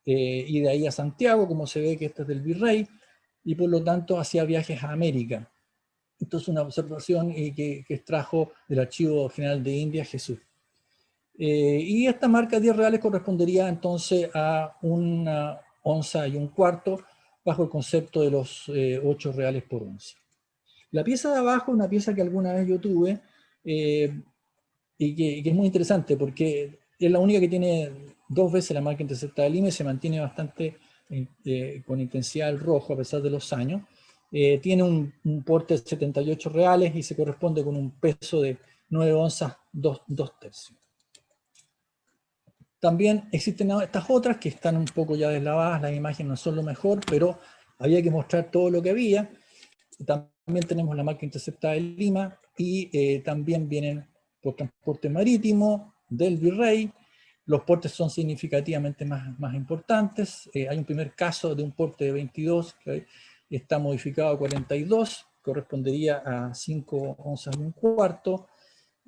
A: y de ahí a Santiago, como se ve que este es del Virrey, y por lo tanto hacía viajes a América. Esto es una observación que extrajo del Archivo General de Indias, Jesús. Y esta marca 10 reales correspondería entonces a una onza y un cuarto, bajo el concepto de los 8 reales por onza. La pieza de abajo, una pieza que alguna vez yo tuve, y que es muy interesante porque es la única que tiene 2 veces la marca interceptada de Lima y se mantiene bastante con intensidad el rojo a pesar de los años. Tiene un porte de 78 reales y se corresponde con un peso de 9 onzas, 2 tercios. También existen estas otras que están un poco ya deslavadas, las imágenes no son lo mejor, pero había que mostrar todo lo que había. También tenemos la marca interceptada de Lima y también vienen por transporte marítimo del Virrey. Los portes son significativamente más importantes. Hay un primer caso de un porte de 22 que está modificado a 42, correspondería a 5 onzas y un cuarto.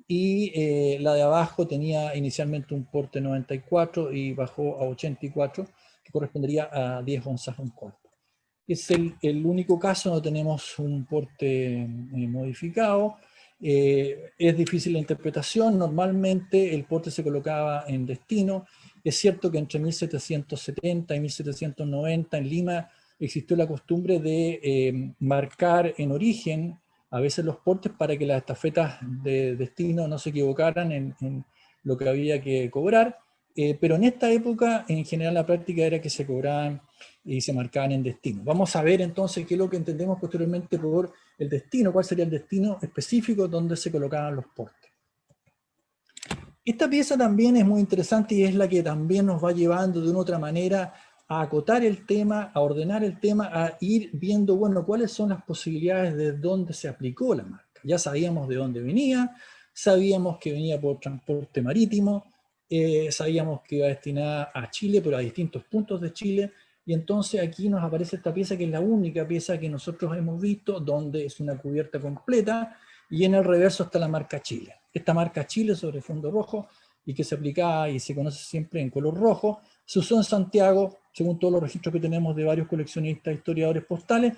A: Y la de abajo tenía inicialmente un porte 94 y bajó a 84, que correspondería a 10 onzas y un cuarto. Es el único caso donde tenemos un porte modificado. Es difícil la interpretación. Normalmente el porte se colocaba en destino. Es cierto que entre 1770 y 1790 en Lima existió la costumbre de marcar en origen a veces los portes para que las estafetas de destino no se equivocaran en lo que había que cobrar. Pero en esta época, en general, la práctica era que se cobraban y se marcaban en destino. Vamos a ver entonces qué es lo que entendemos posteriormente por el destino, cuál sería el destino específico donde se colocaban los portes. Esta pieza también es muy interesante y es la que también nos va llevando de una u otra manera a acotar el tema, a ordenar el tema, a ir viendo, bueno, cuáles son las posibilidades de dónde se aplicó la marca. Ya sabíamos de dónde venía, sabíamos que venía por transporte marítimo, sabíamos que iba destinada a Chile, pero a distintos puntos de Chile, y entonces aquí nos aparece esta pieza que es la única pieza que nosotros hemos visto, donde es una cubierta completa, y en el reverso está la marca Chile. Esta marca Chile sobre fondo rojo, y que se aplicaba y se conoce siempre en color rojo, se usó en Santiago, según todos los registros que tenemos de varios coleccionistas, historiadores postales,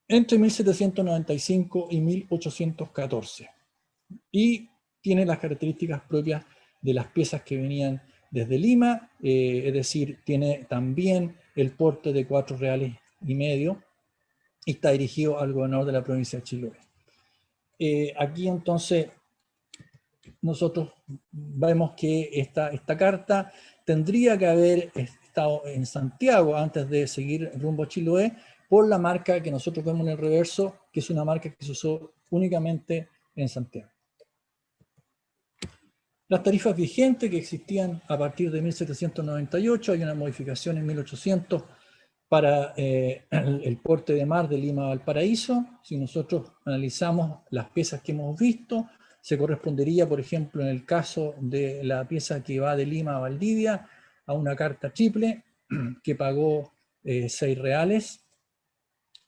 A: entre 1795 y 1814. Y tiene las características propias de las piezas que venían desde Lima, es decir, tiene también el porte de 4 reales y medio y está dirigido al gobernador de la provincia de Chiloé. Aquí entonces nosotros vemos que esta carta tendría que haber estado en Santiago antes de seguir rumbo a Chiloé por la marca que nosotros vemos en el reverso, que es una marca que se usó únicamente en Santiago. Las tarifas vigentes que existían a partir de 1798, hay una modificación en 1800 para el porte de mar de Lima a Valparaíso. Si nosotros analizamos las piezas que hemos visto, se correspondería, por ejemplo, en el caso de la pieza que va de Lima a Valdivia, a una carta triple que pagó 6 reales.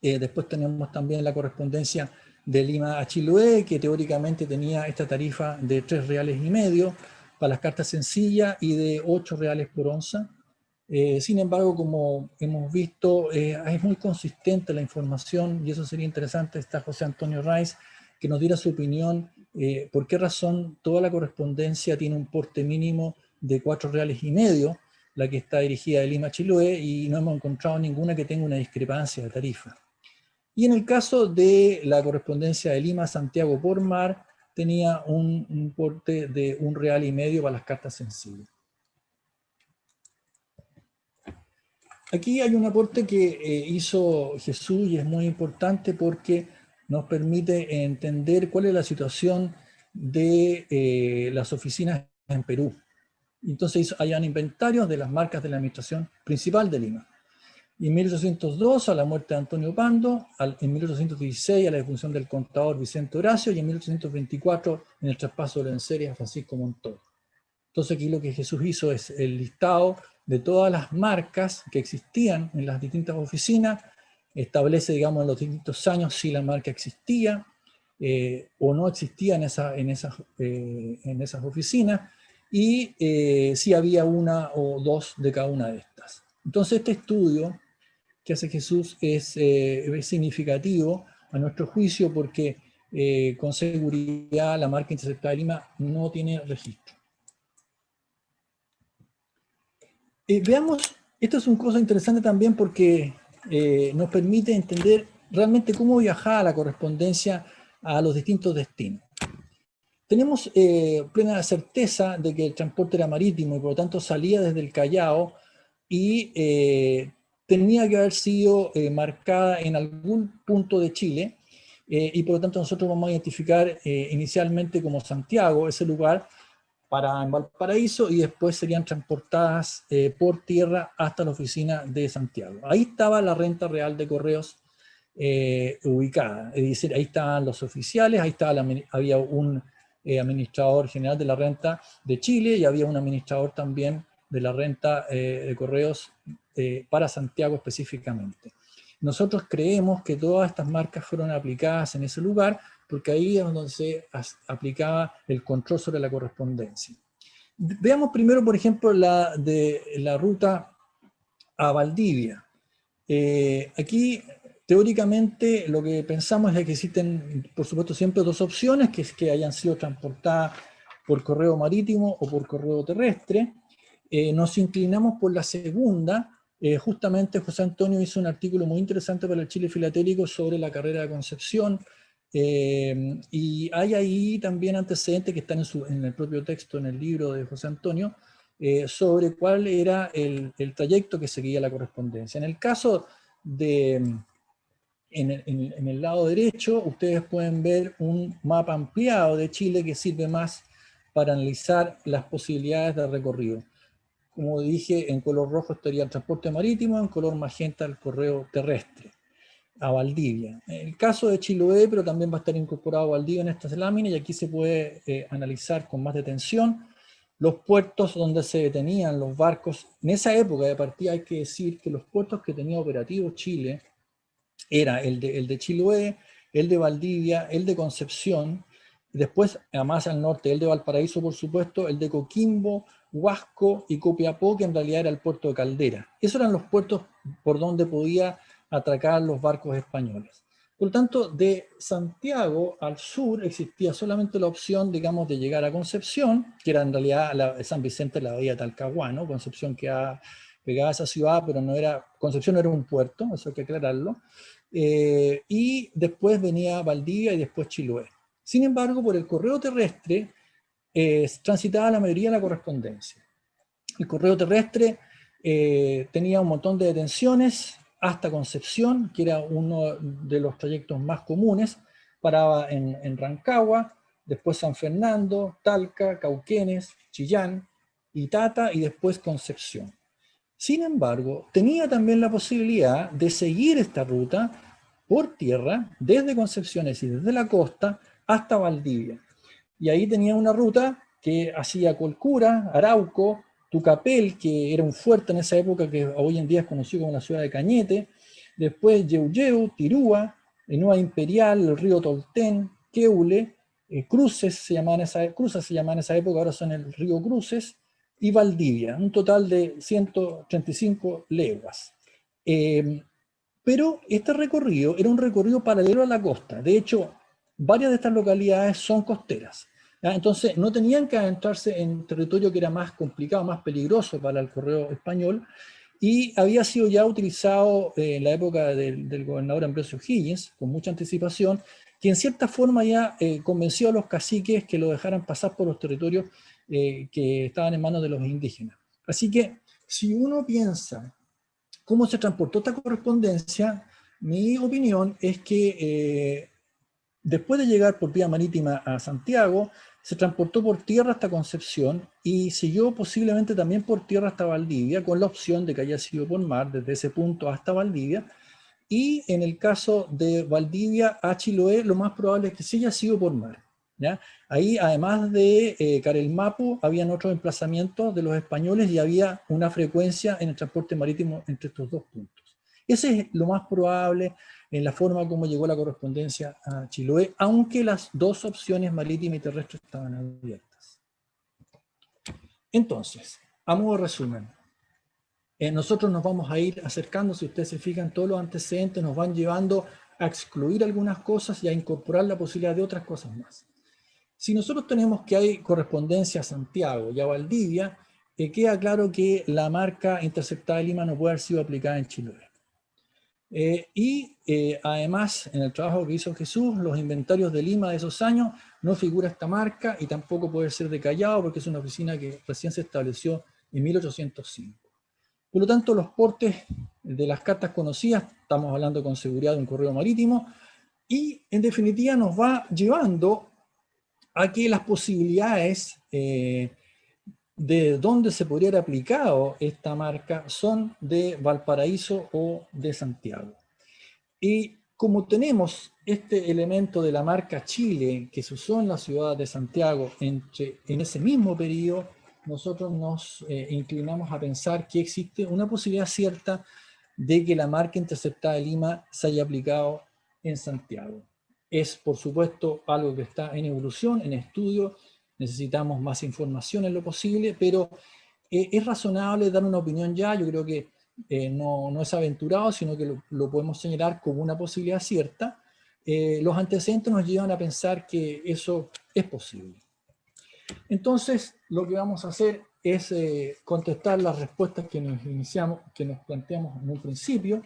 A: Después tenemos también la correspondencia de Lima a Chiloé, que teóricamente tenía esta tarifa de 3 reales y medio para las cartas sencillas y de 8 reales por onza. Sin embargo, como hemos visto, es muy consistente la información, y eso sería interesante. Está José Antonio Raiz, que nos diera su opinión, por qué razón toda la correspondencia tiene un porte mínimo de 4 reales y medio, la que está dirigida de Lima a Chiloé, y no hemos encontrado ninguna que tenga una discrepancia de tarifa. Y en el caso de la correspondencia de Lima a Santiago por mar, tenía un porte de 1 real y medio para las cartas sencillas. Aquí hay un aporte que hizo Jesús y es muy importante porque nos permite entender cuál es la situación de las oficinas en Perú. Entonces hayan inventarios de las marcas de la administración principal de Lima. Y en 1802 a la muerte de Antonio Pando, en 1816 a la defunción del contador Vicente Horacio y en 1824 en el traspaso de Lenceria a Francisco Montoro. Entonces aquí lo que Jesús hizo es el listado de todas las marcas que existían en las distintas oficinas, establece, digamos, en los distintos años si la marca existía o no existía en esas oficinas, y si había una o dos de cada una de estas. Entonces este estudio que hace Jesús es significativo a nuestro juicio porque con seguridad la marca interceptada de Lima no tiene registro. Veamos, esto es una cosa interesante también porque nos permite entender realmente cómo viajaba la correspondencia a los distintos destinos. Tenemos plena certeza de que el transporte era marítimo y por lo tanto salía desde el Callao y tenía que haber sido marcada en algún punto de Chile y por lo tanto nosotros vamos a identificar inicialmente como Santiago ese lugar para en Valparaíso y después serían transportadas por tierra hasta la oficina de Santiago. Ahí estaba la renta real de correos ubicada, es decir, ahí estaban los oficiales, ahí estaba había un administrador general de la renta de Chile y había un administrador también de la renta de correos para Santiago específicamente. Nosotros creemos que todas estas marcas fueron aplicadas en ese lugar porque ahí es donde se aplicaba el control sobre la correspondencia. Veamos primero, por ejemplo, la ruta a Valdivia. Aquí, teóricamente, lo que pensamos es que existen, por supuesto, siempre dos opciones, que es que hayan sido transportadas por correo marítimo o por correo terrestre. Nos inclinamos por la segunda. Justamente José Antonio hizo un artículo muy interesante para el Chile Filatélico sobre la carrera de Concepción, y hay ahí también antecedentes que están en el propio texto, en el libro de José Antonio, sobre cuál era el trayecto que seguía la correspondencia. En el caso de, en el lado derecho, ustedes pueden ver un mapa ampliado de Chile que sirve más para analizar las posibilidades de recorrido. Como dije, en color rojo estaría el transporte marítimo, en color magenta el correo terrestre a Valdivia. En el caso de Chiloé, pero también va a estar incorporado Valdivia en estas láminas, y aquí se puede analizar con más detención los puertos donde se detenían los barcos. En esa época de partida hay que decir que los puertos que tenía operativo Chile era el de Chiloé, el de Valdivia, el de Concepción, después, más al norte, el de Valparaíso, por supuesto, el de Coquimbo, Huasco y Copiapó, que en realidad era el puerto de Caldera. Esos eran los puertos por donde podía atracar los barcos españoles. Por lo tanto, de Santiago al sur existía solamente la opción, digamos, de llegar a Concepción, que era en realidad San Vicente la bahía de Talcahuano, ¿no? Concepción quedaba pegada a esa ciudad, pero no era, Concepción no era un puerto, eso hay que aclararlo. Y después venía Valdivia y después Chiloé. Sin embargo, por el correo terrestre transitaba la mayoría de la correspondencia. El correo terrestre tenía un montón de detenciones hasta Concepción, que era uno de los trayectos más comunes, paraba en Rancagua, después San Fernando, Talca, Cauquenes, Chillán, Itata y después Concepción. Sin embargo, tenía también la posibilidad de seguir esta ruta por tierra, desde Concepciones y desde la costa hasta Valdivia. Y ahí tenía una ruta que hacía Colcura, Arauco, Tucapel, que era un fuerte en esa época que hoy en día es conocido como la ciudad de Cañete, después Yeuyeu, Tirúa, Nueva Imperial, el río Tolten, Queule, Cruces se llamaban en esa época, ahora son el río Cruces, y Valdivia, un total de 135 leguas. Pero este recorrido era un recorrido paralelo a la costa. De hecho, varias de estas localidades son costeras. ¿Ya? Entonces, no tenían que adentrarse en territorio que era más complicado, más peligroso para el correo español, y había sido ya utilizado en la época del gobernador Ambrosio Higgins, con mucha anticipación, que en cierta forma ya convenció a los caciques que lo dejaran pasar por los territorios que estaban en manos de los indígenas. Así que, si uno piensa cómo se transportó esta correspondencia, mi opinión es que después de llegar por vía marítima a Santiago, se transportó por tierra hasta Concepción y siguió posiblemente también por tierra hasta Valdivia, con la opción de que haya sido por mar desde ese punto hasta Valdivia. Y en el caso de Valdivia a Chiloé, lo más probable es que sí haya sido por mar. ¿Ya? Ahí, además de Carelmapu, habían otros emplazamientos de los españoles y había una frecuencia en el transporte marítimo entre estos dos puntos. Ese es lo más probable en la forma como llegó la correspondencia a Chiloé, aunque las dos opciones marítima y terrestre estaban abiertas. Entonces, a modo de resumen, nosotros nos vamos a ir acercando, si ustedes se fijan, todos los antecedentes nos van llevando a excluir algunas cosas y a incorporar la posibilidad de otras cosas más. Si nosotros tenemos que hay correspondencia a Santiago y a Valdivia, queda claro que la marca interceptada de Lima no puede haber sido aplicada en Chiloé. Además, en el trabajo que hizo Jesús, los inventarios de Lima de esos años, no figura esta marca y tampoco puede ser de Callao porque es una oficina que recién se estableció en 1805. Por lo tanto, los portes de las cartas conocidas, estamos hablando con seguridad de un correo marítimo, y en definitiva nos va llevando a que las posibilidades de dónde se podría haber aplicado esta marca son de Valparaíso o de Santiago. Y como tenemos este elemento de la marca Chile que se usó en la ciudad de Santiago en ese mismo periodo, nosotros nos inclinamos a pensar que existe una posibilidad cierta de que la marca interceptada de Lima se haya aplicado en Santiago. Es, por supuesto, algo que está en evolución, en estudio, necesitamos más información en lo posible, pero es razonable dar una opinión ya. Yo creo que no es aventurado, sino que lo podemos señalar como una posibilidad cierta. Los antecedentes nos llevan a pensar que eso es posible. Entonces, lo que vamos a hacer es contestar las respuestas que nos planteamos en un principio.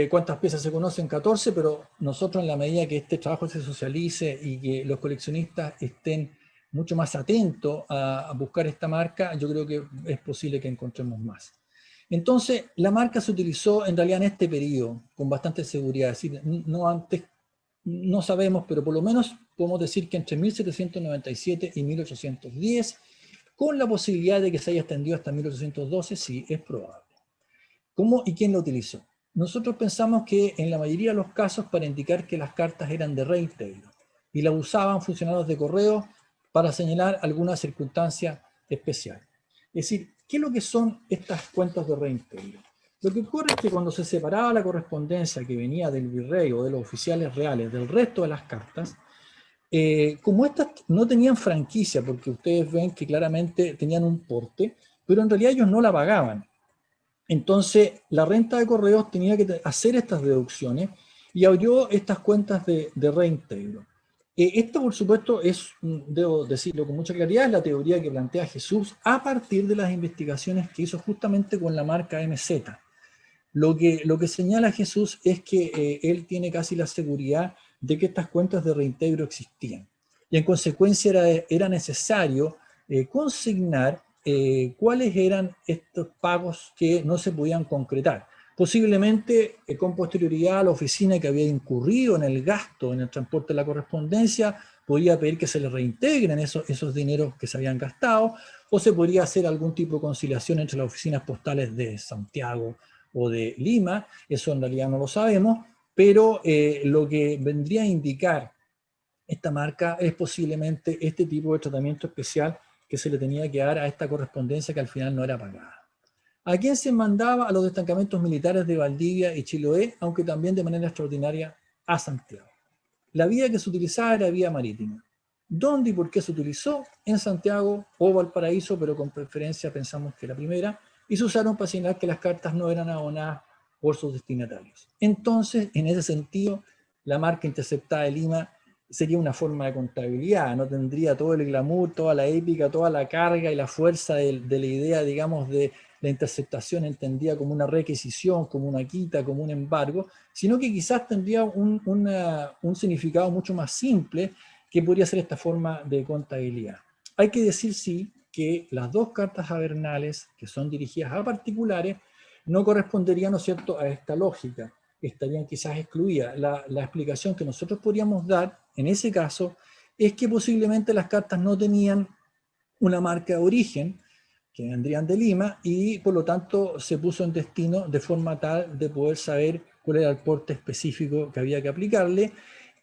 A: ¿Cuántas piezas se conocen? 14, pero nosotros en la medida que este trabajo se socialice y que los coleccionistas estén mucho más atentos a buscar esta marca, yo creo que es posible que encontremos más. Entonces, la marca se utilizó en realidad en este periodo con bastante seguridad, es decir, no antes, no sabemos, pero por lo menos podemos decir que entre 1797 y 1810, con la posibilidad de que se haya extendido hasta 1812, sí, es probable. ¿Cómo y quién lo utilizó? Nosotros pensamos que en la mayoría de los casos para indicar que las cartas eran de retail y las usaban funcionarios de correo para señalar alguna circunstancia especial. Es decir, ¿qué es lo que son estas cuentas de retail? Lo que ocurre es que cuando se separaba la correspondencia que venía del virrey o de los oficiales reales del resto de las cartas, como estas no tenían franquicia, porque ustedes ven que claramente tenían un porte, pero en realidad ellos no la pagaban. Entonces, la renta de correos tenía que hacer estas deducciones y abrió estas cuentas de reintegro. Esto, por supuesto, debo decirlo con mucha claridad, es la teoría que plantea Jesús a partir de las investigaciones que hizo justamente con la marca MZ. Lo que señala Jesús es que él tiene casi la seguridad de que estas cuentas de reintegro existían. Y en consecuencia era necesario consignar cuáles eran estos pagos que no se podían concretar. Posiblemente con posterioridad la oficina que había incurrido en el gasto, en el transporte de la correspondencia, podría pedir que se le reintegren esos dineros que se habían gastado, o se podría hacer algún tipo de conciliación entre las oficinas postales de Santiago o de Lima. Eso en realidad no lo sabemos, pero lo que vendría a indicar esta marca es posiblemente este tipo de tratamiento especial que se le tenía que dar a esta correspondencia que al final no era pagada. ¿A quién se mandaba? A los destacamentos militares de Valdivia y Chiloé, aunque también de manera extraordinaria a Santiago. La vía que se utilizaba era vía marítima. ¿Dónde y por qué se utilizó? En Santiago o Valparaíso, pero con preferencia pensamos que la primera, y se usaron para señalar que las cartas no eran abonadas por sus destinatarios. Entonces, en ese sentido, la marca interceptada de Lima sería una forma de contabilidad, no tendría todo el glamour, toda la épica, toda la carga y la fuerza de la idea, digamos, de la interceptación entendida como una requisición, como una quita, como un embargo, sino que quizás tendría un significado mucho más simple que podría ser esta forma de contabilidad. Hay que decir, sí, que las dos cartas avernales, que son dirigidas a particulares, no corresponderían, ¿no es cierto?, a esta lógica, estarían quizás excluidas. La explicación que nosotros podríamos dar en ese caso es que posiblemente las cartas no tenían una marca de origen, que vendrían de Lima, y por lo tanto se puso en destino de forma tal de poder saber cuál era el porte específico que había que aplicarle,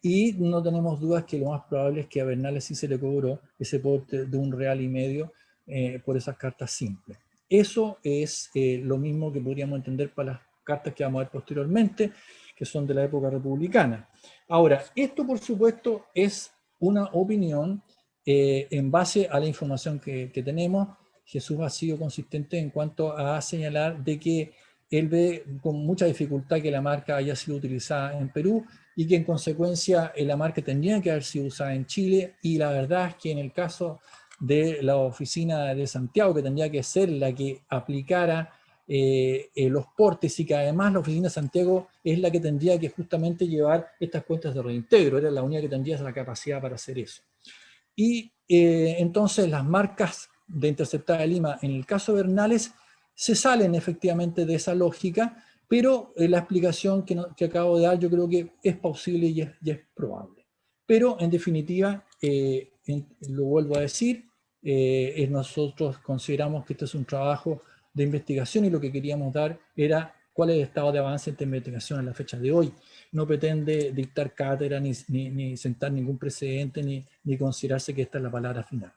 A: y no tenemos dudas que lo más probable es que a Bernales sí se le cobró ese porte de $1,50 por esas cartas simples. Eso es lo mismo que podríamos entender para las cartas que vamos a ver posteriormente, que son de la época republicana. Ahora, esto por supuesto es una opinión en base a la información que tenemos. Jesús ha sido consistente en cuanto a señalar de que él ve con mucha dificultad que la marca haya sido utilizada en Perú y que en consecuencia la marca tendría que haber sido usada en Chile, y la verdad es que en el caso de la oficina de Santiago, que tendría que ser la que aplicara los portes, y que además la oficina de Santiago es la que tendría que justamente llevar estas cuentas de reintegro, era la única que tendría la capacidad para hacer eso. Y entonces las marcas de Interceptada de Lima, en el caso de Bernales, se salen efectivamente de esa lógica, pero la explicación que acabo de dar yo creo que es posible y es probable. Pero en definitiva, lo vuelvo a decir, nosotros consideramos que este es un trabajo de investigación, y lo que queríamos dar era cuál es el estado de avance de esta investigación a la fecha de hoy. No pretende dictar cátedra, ni sentar ningún precedente, ni considerarse que esta es la palabra final.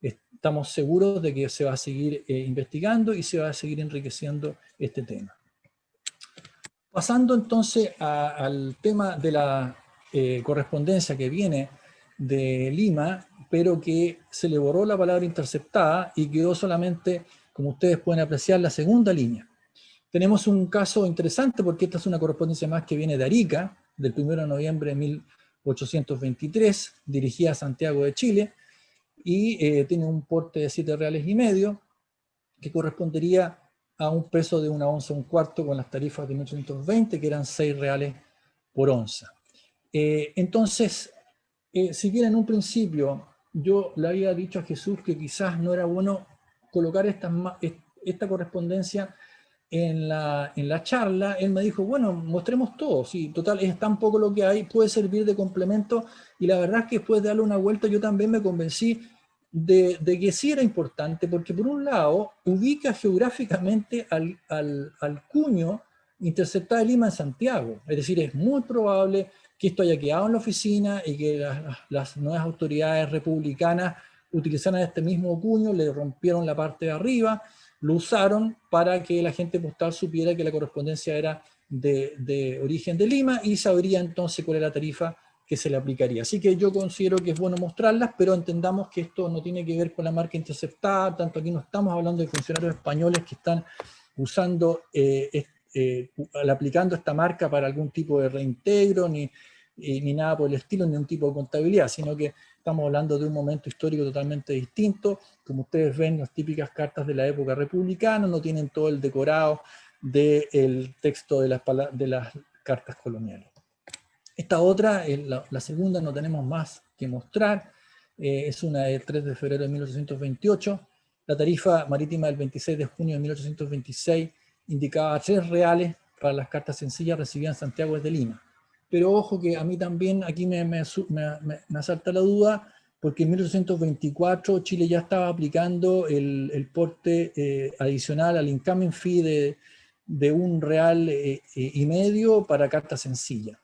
A: Estamos seguros de que se va a seguir investigando y se va a seguir enriqueciendo este tema. Pasando entonces al tema de la correspondencia que viene de Lima, pero que se le borró la palabra interceptada y quedó solamente, como ustedes pueden apreciar, la segunda línea. Tenemos un caso interesante porque esta es una correspondencia más que viene de Arica, del 1 de noviembre de 1823, dirigida a Santiago de Chile, y tiene un porte de $7,50, que correspondería a un peso de una onza, un cuarto, con las tarifas de 1820, que eran $6 por onza. Entonces, si bien en un principio yo le había dicho a Jesús que quizás no era bueno colocar esta correspondencia en la charla, él me dijo, bueno, mostremos todo, sí, total, es tan poco lo que hay, puede servir de complemento, y la verdad es que después de darle una vuelta yo también me convencí de que sí era importante, porque por un lado ubica geográficamente al cuño Interceptada de Lima en Santiago, es decir, es muy probable que esto haya quedado en la oficina y que las nuevas autoridades republicanas utilizaran este mismo cuño, le rompieron la parte de arriba, lo usaron para que la gente postal supiera que la correspondencia era de origen de Lima, y sabría entonces cuál era la tarifa que se le aplicaría. Así que yo considero que es bueno mostrarlas, pero entendamos que esto no tiene que ver con la marca interceptada, tanto aquí no estamos hablando de funcionarios españoles que están usando, aplicando esta marca para algún tipo de reintegro, ni nada por el estilo, ni un tipo de contabilidad, sino que estamos hablando de un momento histórico totalmente distinto. Como ustedes ven, las típicas cartas de la época republicana no tienen todo el decorado del texto de las cartas coloniales. Esta otra, la segunda, no tenemos más que mostrar. Es una de 3 de febrero de 1828, La tarifa marítima del 26 de junio de 1826 indicaba 3 reales para las cartas sencillas recibidas en Santiago desde Lima. Pero ojo que a mí también aquí me asalta la duda, porque en 1824 Chile ya estaba aplicando el porte adicional al incoming fee de 1,5 reales para carta sencilla.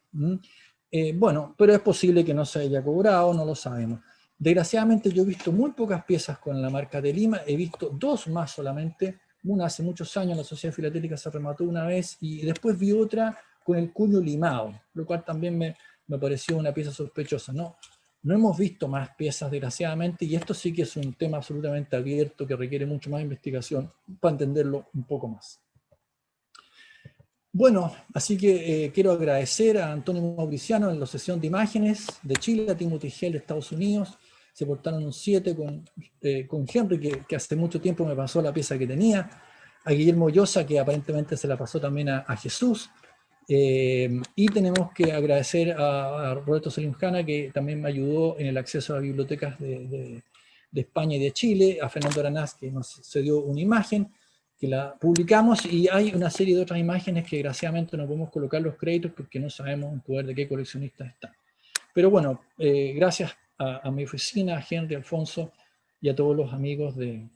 A: Bueno, pero es posible que no se haya cobrado, no lo sabemos. Desgraciadamente yo he visto muy pocas piezas con la marca de Lima, he visto 2 más solamente, una hace muchos años, la Sociedad Filatélica se remató una vez, y después vi otra con el cuño limado, lo cual también me pareció una pieza sospechosa. No hemos visto más piezas, desgraciadamente, y esto sí que es un tema absolutamente abierto que requiere mucho más investigación para entenderlo un poco más. Bueno, así que quiero agradecer a Antonio Mauriciano en la sesión de imágenes de Chile, a Timothy Hale de Estados Unidos. Se portaron un 7 con Henry, que hace mucho tiempo me pasó la pieza que tenía, a Guillermo Llosa, que aparentemente se la pasó también a Jesús, y tenemos que agradecer a Roberto Selimjana, que también me ayudó en el acceso a bibliotecas de España y de Chile, a Fernando Aranaz, que nos cedió una imagen, que la publicamos, y hay una serie de otras imágenes que desgraciadamente no podemos colocar los créditos porque no sabemos en poder de qué coleccionistas están. Pero bueno, gracias a mi oficina, a Henry, Alfonso y a todos los amigos de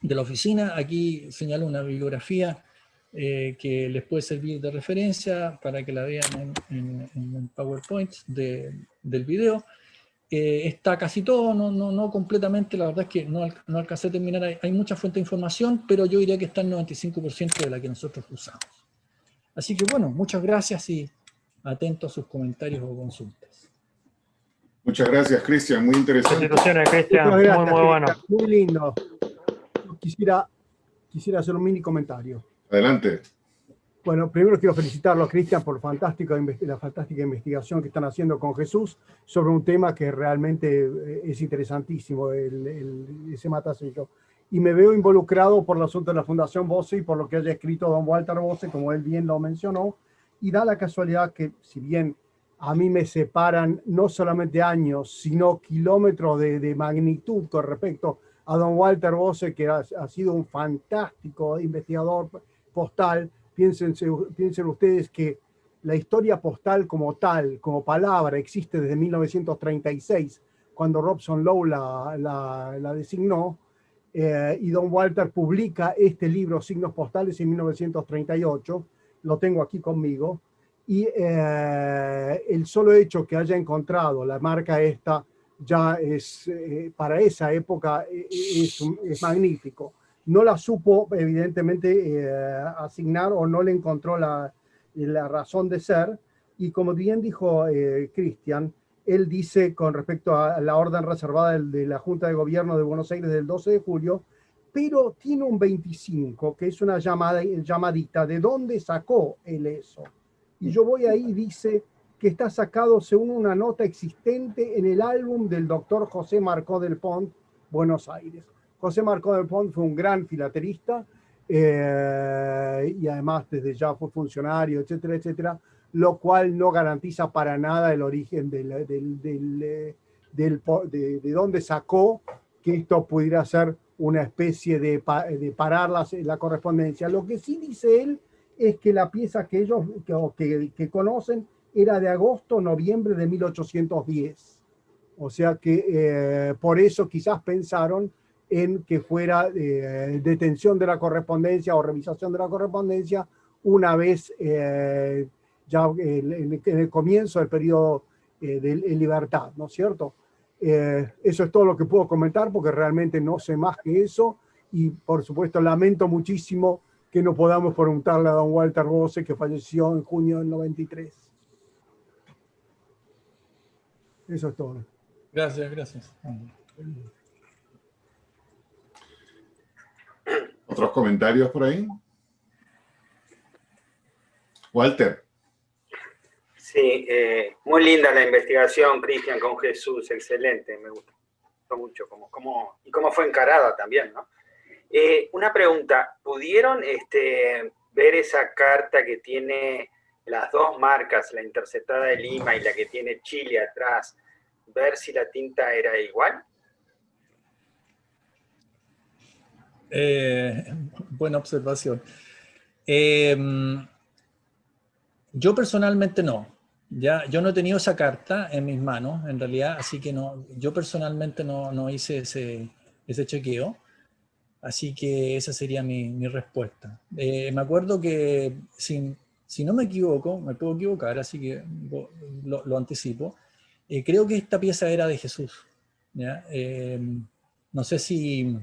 A: la oficina. Aquí señalo una bibliografía que les puede servir de referencia para que la vean en PowerPoint del video. Está casi todo, no completamente, la verdad es que no alcancé a terminar, hay mucha fuente de información, pero yo diría que está el 95% de la que nosotros usamos. Así que bueno, muchas gracias y atento a sus comentarios o consultas.
B: Muchas gracias, Cristian, muy interesante.
C: Felicitaciones, Cristian, muy bueno.
D: Muy lindo. Quisiera hacer un mini comentario.
B: Adelante.
D: Bueno, primero quiero felicitarlo a Cristian por la fantástica investigación que están haciendo con Jesús sobre un tema que realmente es interesantísimo, ese matasello. Y me veo involucrado por el asunto de la Fundación Bose y por lo que haya escrito don Walter Bose, como él bien lo mencionó, y da la casualidad que, si bien a mí me separan no solamente años, sino kilómetros de magnitud con respecto a don Walter Bose, que ha sido un fantástico investigador postal. Piensen ustedes que la historia postal como tal, como palabra, existe desde 1936, cuando Robson Lowe la designó, y don Walter publica este libro, Signos Postales, en 1938, lo tengo aquí conmigo, y el solo hecho que haya encontrado la marca esta ya es, para esa época, es magnífico. No la supo, evidentemente, asignar, o no le encontró la razón de ser. Y como bien dijo Cristian, él dice con respecto a la orden reservada de la Junta de Gobierno de Buenos Aires del 12 de julio, pero tiene un 25, que es una llamadita de dónde sacó él eso. Y yo voy ahí, dice que está sacado según una nota existente en el álbum del doctor José Marcó del Pont, Buenos Aires. José Marcó del Pont fue un gran filaterista, y además desde ya fue funcionario, etcétera, etcétera, lo cual no garantiza para nada el origen de dónde sacó que esto pudiera ser una especie de parar la correspondencia. Lo que sí dice él es que la pieza que ellos que conocen era de agosto, noviembre de 1810. O sea que por eso quizás pensaron en que fuera detención de la correspondencia o revisación de la correspondencia una vez ya en el comienzo del periodo de libertad, ¿no es cierto? Eso es todo lo que puedo comentar, porque realmente no sé más que eso, y por supuesto lamento muchísimo que no podamos preguntarle a don Walter Bose, que falleció en junio del 93. Eso es todo.
A: Gracias.
B: ¿Otros comentarios por ahí? Walter.
E: Sí, muy linda la investigación, Cristian, con Jesús, excelente, me gustó mucho cómo fue encarada también, ¿no? Una pregunta, ¿pudieron ver esa carta que tiene las dos marcas, la interceptada de Lima y la que tiene Chile atrás, ver si la tinta era igual?
A: Buena observación. Yo personalmente no. Yo no he tenido esa carta en mis manos, en realidad, así que no, yo personalmente no hice ese chequeo. Así que esa sería mi respuesta. Me acuerdo que, si no me equivoco, me puedo equivocar, así que lo anticipo, creo que esta pieza era de Jesús, ¿ya? No sé si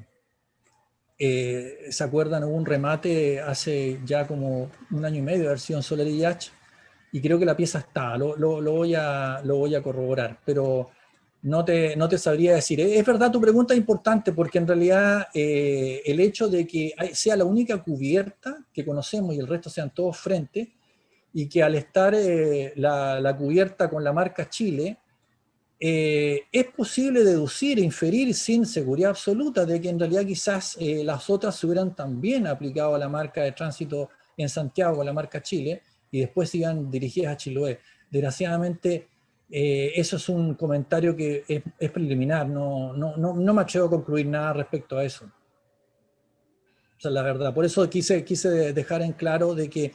A: se acuerdan, hubo un remate hace ya como 1 año y medio de haber sido en Soler y Yach, y creo que la pieza está, lo voy a corroborar, pero no te sabría decir. Es verdad, tu pregunta es importante, porque en realidad el hecho de que sea la única cubierta que conocemos y el resto sean todos frentes, y que al estar la cubierta con la marca Chile, es posible deducir e inferir sin seguridad absoluta de que en realidad quizás las otras se hubieran también aplicado a la marca de tránsito en Santiago, a la marca Chile, y después sigan dirigidas a Chiloé. Desgraciadamente, eso es un comentario que es preliminar, no me atrevo a concluir nada respecto a eso. O sea, la verdad, por eso quise dejar en claro de que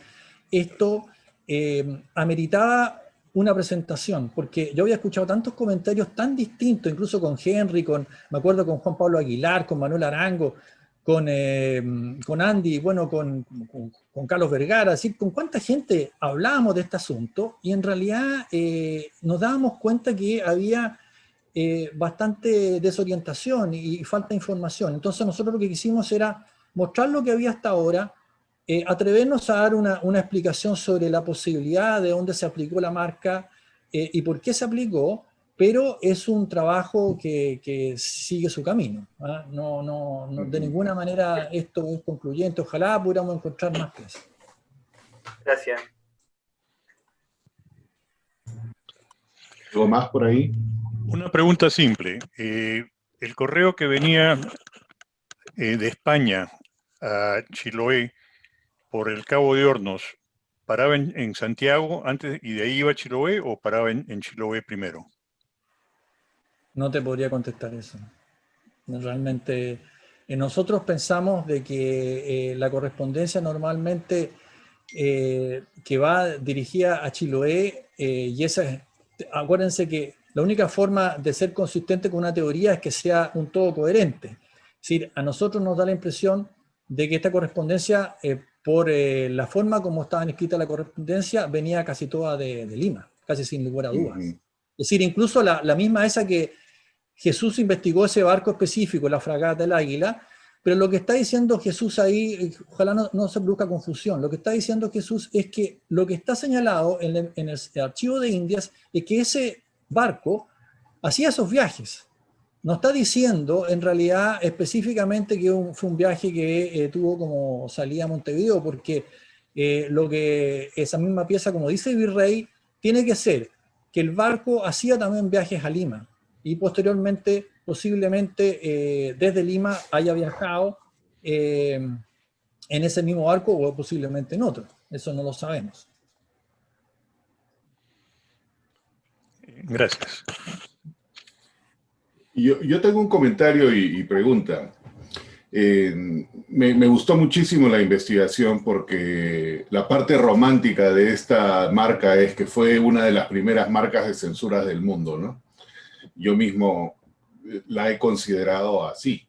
A: esto ameritaba una presentación, porque yo había escuchado tantos comentarios tan distintos, incluso con Henry, me acuerdo con Juan Pablo Aguilar, con Manuel Arango, con Andy, bueno, con Carlos Vergara, es decir, con cuánta gente hablábamos de este asunto, y en realidad nos dábamos cuenta que había bastante desorientación y falta de información. Entonces nosotros lo que quisimos era mostrar lo que había hasta ahora, atrevernos a dar una explicación sobre la posibilidad de dónde se aplicó la marca y por qué se aplicó, pero es un trabajo que sigue su camino, ¿ah? No, de ninguna manera esto es concluyente. Ojalá pudiéramos encontrar más piezas.
E: Gracias.
B: ¿Algo más por ahí?
F: Una pregunta simple. El correo que venía de España a Chiloé por el Cabo de Hornos, ¿paraba en Santiago antes y de ahí iba a Chiloé, o paraba en Chiloé primero?
A: No te podría contestar eso. Realmente, nosotros pensamos de que la correspondencia normalmente que va dirigida a Chiloé, y acuérdense que la única forma de ser consistente con una teoría es que sea un todo coherente. Es decir, a nosotros nos da la impresión de que esta correspondencia, por la forma como estaba escrita la correspondencia, venía casi toda de Lima, casi sin lugar a dudas. Es decir, incluso la misma esa que Jesús investigó ese barco específico, la fragata del Águila, pero lo que está diciendo Jesús ahí, ojalá no se produzca confusión, lo que está diciendo Jesús es que lo que está señalado en el archivo de Indias es que ese barco hacía esos viajes. No está diciendo en realidad específicamente que fue un viaje que tuvo como salida a Montevideo, porque lo que esa misma pieza, como dice Virrey, tiene que ser que el barco hacía también viajes a Lima, y posteriormente, posiblemente desde Lima haya viajado en ese mismo barco, o posiblemente en otro. Eso no lo sabemos.
F: Gracias.
B: Yo tengo un comentario y pregunta. Me gustó muchísimo la investigación, porque la parte romántica de esta marca es que fue una de las primeras marcas de censuras del mundo, ¿no? Yo mismo la he considerado así,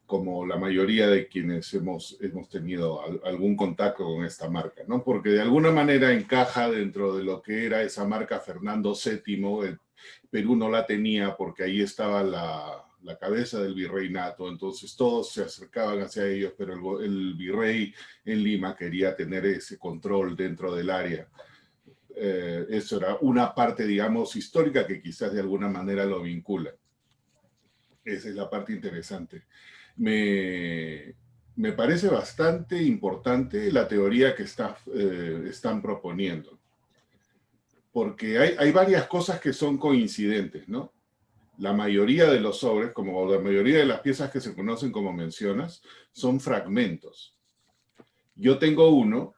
B: como la mayoría de quienes hemos tenido algún contacto con esta marca, ¿no? Porque de alguna manera encaja dentro de lo que era esa marca Fernando VII. El Perú no la tenía porque ahí estaba la cabeza del virreinato, entonces todos se acercaban hacia ellos, pero el virrey en Lima quería tener ese control dentro del área. Eso era una parte, digamos, histórica que quizás de alguna manera lo vincula. Esa es la parte interesante. Me parece bastante importante la teoría que están proponiendo, porque hay varias cosas que son coincidentes, ¿no? La mayoría de los sobres, como la mayoría de las piezas que se conocen, como mencionas, son fragmentos. Yo tengo uno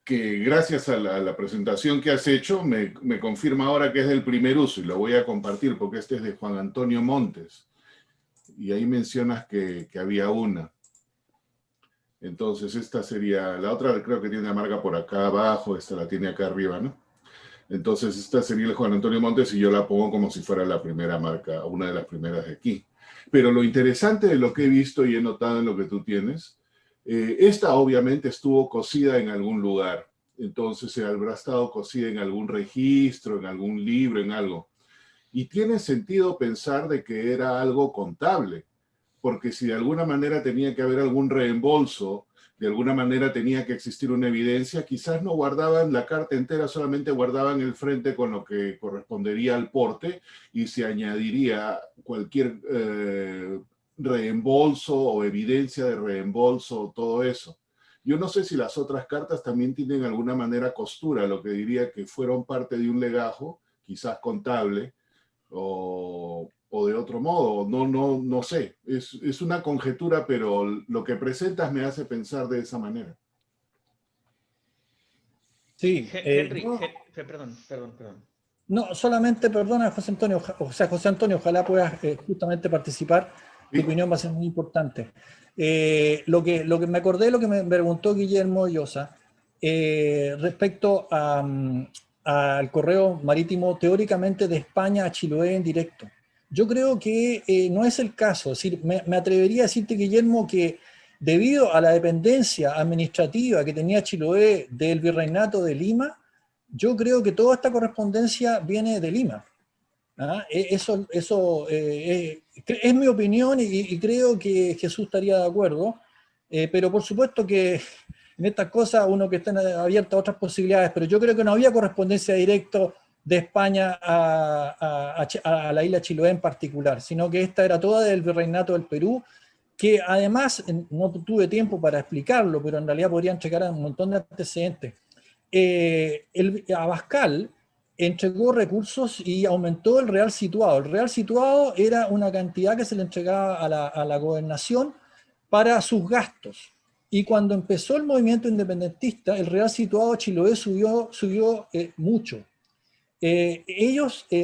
B: que gracias a la presentación que has hecho me confirma ahora que es del primer uso, y lo voy a compartir porque este es de Juan Antonio Montes. y ahí mencionas que había una. Entonces esta sería, la otra creo que tiene la marca por acá abajo, esta la tiene acá arriba, ¿no? Entonces esta sería el Juan Antonio Montes y yo la pongo como si fuera la primera marca, una de las primeras de aquí. Pero lo interesante de lo que he visto y he notado en lo que tú tienes, esta obviamente estuvo cosida en algún lugar. Entonces habrá estado cosida en algún registro, en algún libro, en algo. Y tiene sentido pensar de que era algo contable, porque si de alguna manera tenía que haber algún reembolso, de alguna manera tenía que existir una evidencia, quizás no guardaban la carta entera, solamente guardaban el frente con lo que correspondería al porte y se añadiría cualquier reembolso o evidencia de reembolso, todo eso. Yo no sé si las otras cartas también tienen alguna manera costura, lo que diría que fueron parte de un legajo, quizás contable, o de otro modo, no sé. Es una conjetura, pero lo que presentas me hace pensar de esa manera.
A: Sí.
G: Henry, perdón.
A: No, solamente, perdona, José Antonio, José Antonio, ojalá puedas justamente participar. Tu opinión va a ser muy importante. Lo que me acordé de lo que me preguntó Guillermo Llosa respecto al correo marítimo teóricamente de España a Chiloé en directo. Yo creo que no es el caso. Es decir, me atrevería a decirte, Guillermo, que debido a la dependencia administrativa que tenía Chiloé del Virreinato de Lima, yo creo que toda esta correspondencia viene de Lima. Eso es mi opinión y creo que Jesús estaría de acuerdo, pero por supuesto que en estas cosas uno que está abierto a otras posibilidades, pero yo creo que no había correspondencia directa de España a la isla Chiloé en particular, sino que esta era toda del Virreinato del Perú, que además no tuve tiempo para explicarlo, pero en realidad podrían checar un montón de antecedentes. El Abascal entregó recursos y aumentó el real situado. El real situado era una cantidad que se le entregaba a la gobernación para sus gastos. Y cuando empezó el movimiento independentista, el real situado Chiloé subió mucho.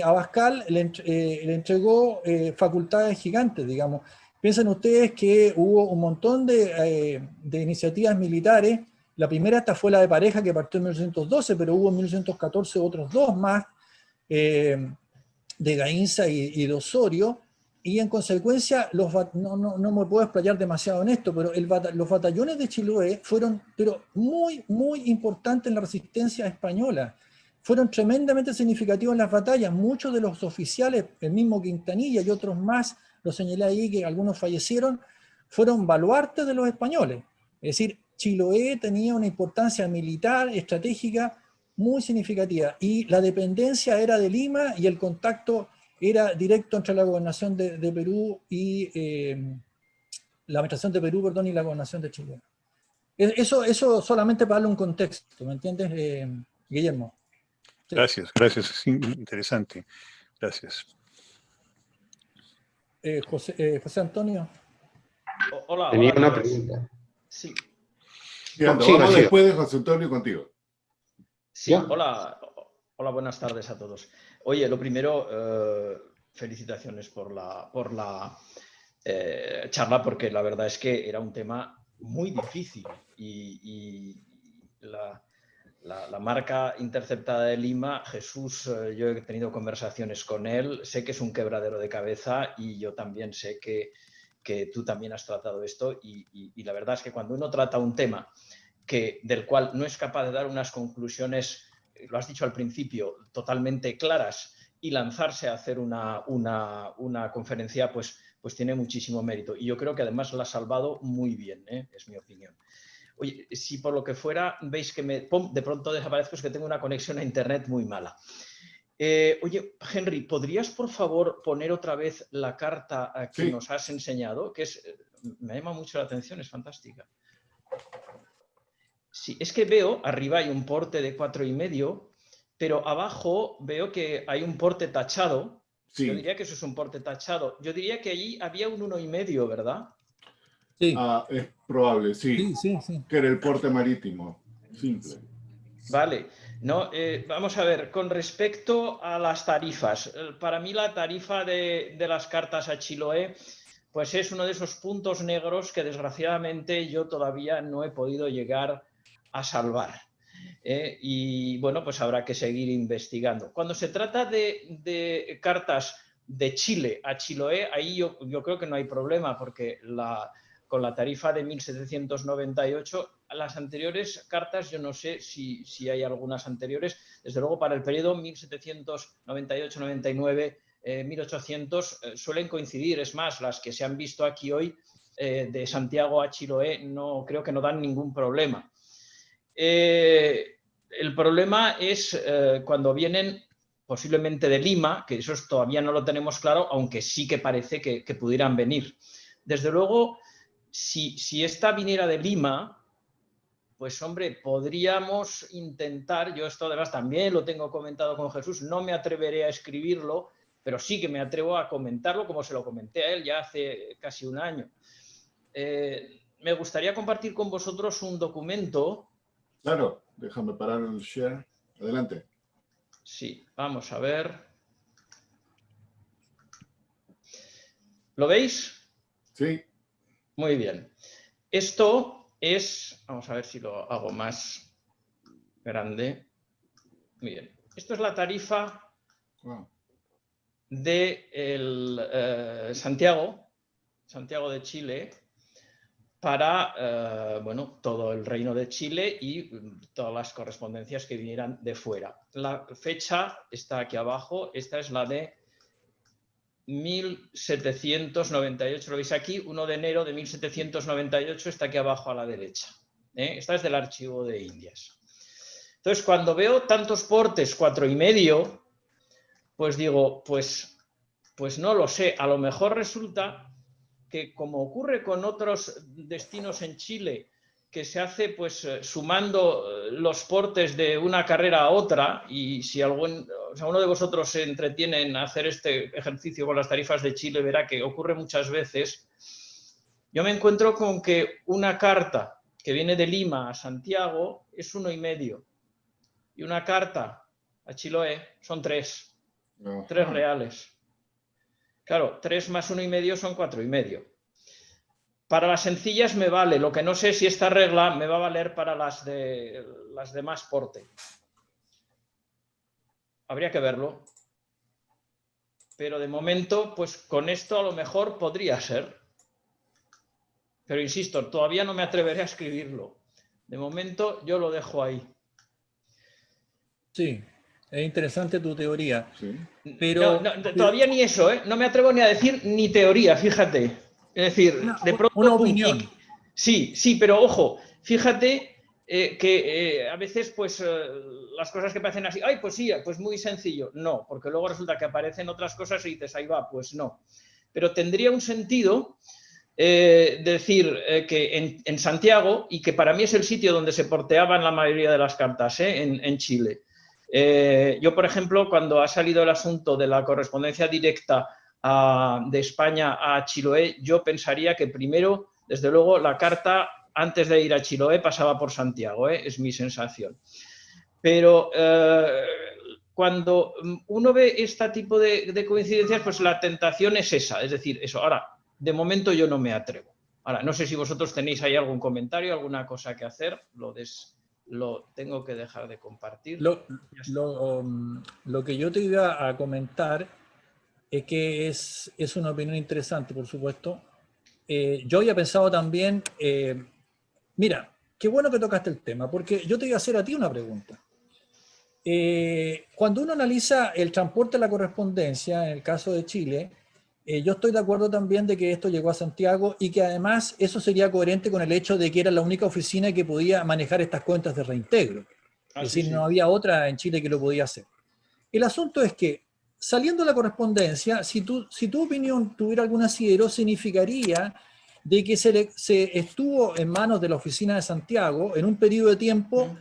A: Abascal le entregó facultades gigantes, digamos. Piensen ustedes que hubo un montón de iniciativas militares. La primera esta fue la de Pareja, que partió en 1912, pero hubo en 1914 otros dos más, de Gainza y de Osorio, y en consecuencia, no me puedo explayar demasiado en esto, pero los batallones de Chiloé fueron muy, muy importantes en la resistencia española. Fueron tremendamente significativos en las batallas. Muchos de los oficiales, el mismo Quintanilla y otros más, lo señalé ahí que algunos fallecieron, fueron baluartes de los españoles. Es decir, Chiloé tenía una importancia militar, estratégica, muy significativa. Y la dependencia era de Lima y el contacto era directo entre la gobernación de Perú y la administración de Perú, perdón, y la gobernación de Chile. Eso solamente para darle un contexto, ¿me entiendes, Guillermo? Sí.
F: Gracias, es interesante. Gracias.
A: José Antonio.
G: Hola.
H: Tenía una pregunta.
G: Sí.
B: Vamos después de José Antonio contigo.
G: Sí, hola, buenas tardes a todos. Oye, lo primero, felicitaciones por la charla, porque la verdad es que era un tema muy difícil y la marca interceptada de Lima, Jesús, yo he tenido conversaciones con él, sé que es un quebradero de cabeza y yo también sé que tú también has tratado esto y la verdad es que cuando uno trata un tema del cual no es capaz de dar unas conclusiones, lo has dicho al principio, totalmente claras y lanzarse a hacer una conferencia, pues tiene muchísimo mérito. Y yo creo que además la ha salvado muy bien, es mi opinión. Oye, si por lo que fuera veis que de pronto desaparezco, es que tengo una conexión a internet muy mala. Oye, Henry, ¿podrías por favor poner otra vez la carta que nos has enseñado? Que me llama mucho la atención, es fantástica. Sí, es que veo, arriba hay un porte de 4,5, pero abajo veo que hay un porte tachado. Sí. Yo diría que eso es un porte tachado. Yo diría que allí había un 1,5, ¿verdad?
A: Sí.
B: Es probable, sí. Que era el porte marítimo, simple.
G: Vale. No, vamos a ver, con respecto a las tarifas, para mí la tarifa de las cartas a Chiloé, pues es uno de esos puntos negros que desgraciadamente yo todavía no he podido llegar a salvar. Y bueno, pues habrá que seguir investigando. Cuando se trata de cartas de Chile a Chiloé, ahí yo creo que no hay problema, porque con la tarifa de 1.798, las anteriores cartas, yo no sé si hay algunas anteriores, desde luego para el periodo 1798-99, 1800 suelen coincidir. Es más, las que se han visto aquí hoy de Santiago a Chiloé no creo que no dan ningún problema. El problema es cuando vienen posiblemente de Lima, que eso todavía no lo tenemos claro, aunque sí que parece que pudieran venir. Desde luego, si esta viniera de Lima, pues hombre, podríamos intentar, yo esto además también lo tengo comentado con Jesús, no me atreveré a escribirlo, pero sí que me atrevo a comentarlo como se lo comenté a él ya hace casi un año. Me gustaría compartir con vosotros un documento.
B: Claro, déjame parar el share. Adelante.
G: Sí, vamos a ver. ¿Lo veis?
B: Sí.
G: Muy bien. Esto es, vamos a ver si lo hago más grande. Muy bien. Esto es la tarifa de Santiago de Chile, para bueno, todo el Reino de Chile y todas las correspondencias que vinieran de fuera. La fecha está aquí abajo, esta es la de 1798, lo veis aquí, 1 de enero de 1798, está aquí abajo a la derecha. Esta es del Archivo de Indias. Entonces, cuando veo tantos portes, 4,5, pues digo, pues no lo sé, a lo mejor resulta que, como ocurre con otros destinos en Chile, que se hace pues sumando los portes de una carrera a otra, y si uno de vosotros se entretiene en hacer este ejercicio con las tarifas de Chile, verá que ocurre muchas veces. Yo me encuentro con que una carta que viene de Lima a Santiago es 1,5, y una carta a Chiloé son 3 reales. Claro, 3 más 1,5 son 4,5. Para las sencillas me vale, lo que no sé si esta regla me va a valer para las de más porte. Habría que verlo. Pero de momento, pues con esto a lo mejor podría ser. Pero insisto, todavía no me atreveré a escribirlo. De momento yo lo dejo ahí.
A: Sí, es interesante tu teoría.
B: Sí.
A: Pero
G: todavía ni eso, ¿eh? No me atrevo ni a decir ni teoría, fíjate. Es decir, de pronto...
A: Una opinión.
G: Sí, pero ojo, fíjate que a veces pues las cosas que parecen así, ay, pues sí, pues muy sencillo. No, porque luego resulta que aparecen otras cosas y dices, ahí va, pues no. Pero tendría un sentido decir que en Santiago, y que para mí es el sitio donde se porteaban la mayoría de las cartas en Chile. Yo, por ejemplo, cuando ha salido el asunto de la correspondencia directa de España a Chiloé, yo pensaría que primero, desde luego, la carta antes de ir a Chiloé pasaba por Santiago, es mi sensación. Pero cuando uno ve este tipo de coincidencias, pues la tentación es esa, es decir, eso. Ahora, de momento yo no me atrevo. Ahora, no sé si vosotros tenéis ahí algún comentario, alguna cosa que hacer, lo tengo que dejar de compartir.
A: Lo que yo te iba a comentar es que es una opinión interesante, por supuesto. Yo había pensado también, mira, qué bueno que tocaste el tema, porque yo te iba a hacer a ti una pregunta. Cuando uno analiza el transporte de la correspondencia, en el caso de Chile, yo estoy de acuerdo también de que esto llegó a Santiago y que además eso sería coherente con el hecho de que era la única oficina que podía manejar estas cuentas de reintegro. Es decir, no había otra en Chile que lo podía hacer. El asunto es que, saliendo de la correspondencia, si tu opinión tuviera algún asidero, significaría de que se estuvo en manos de la oficina de Santiago en un periodo de tiempo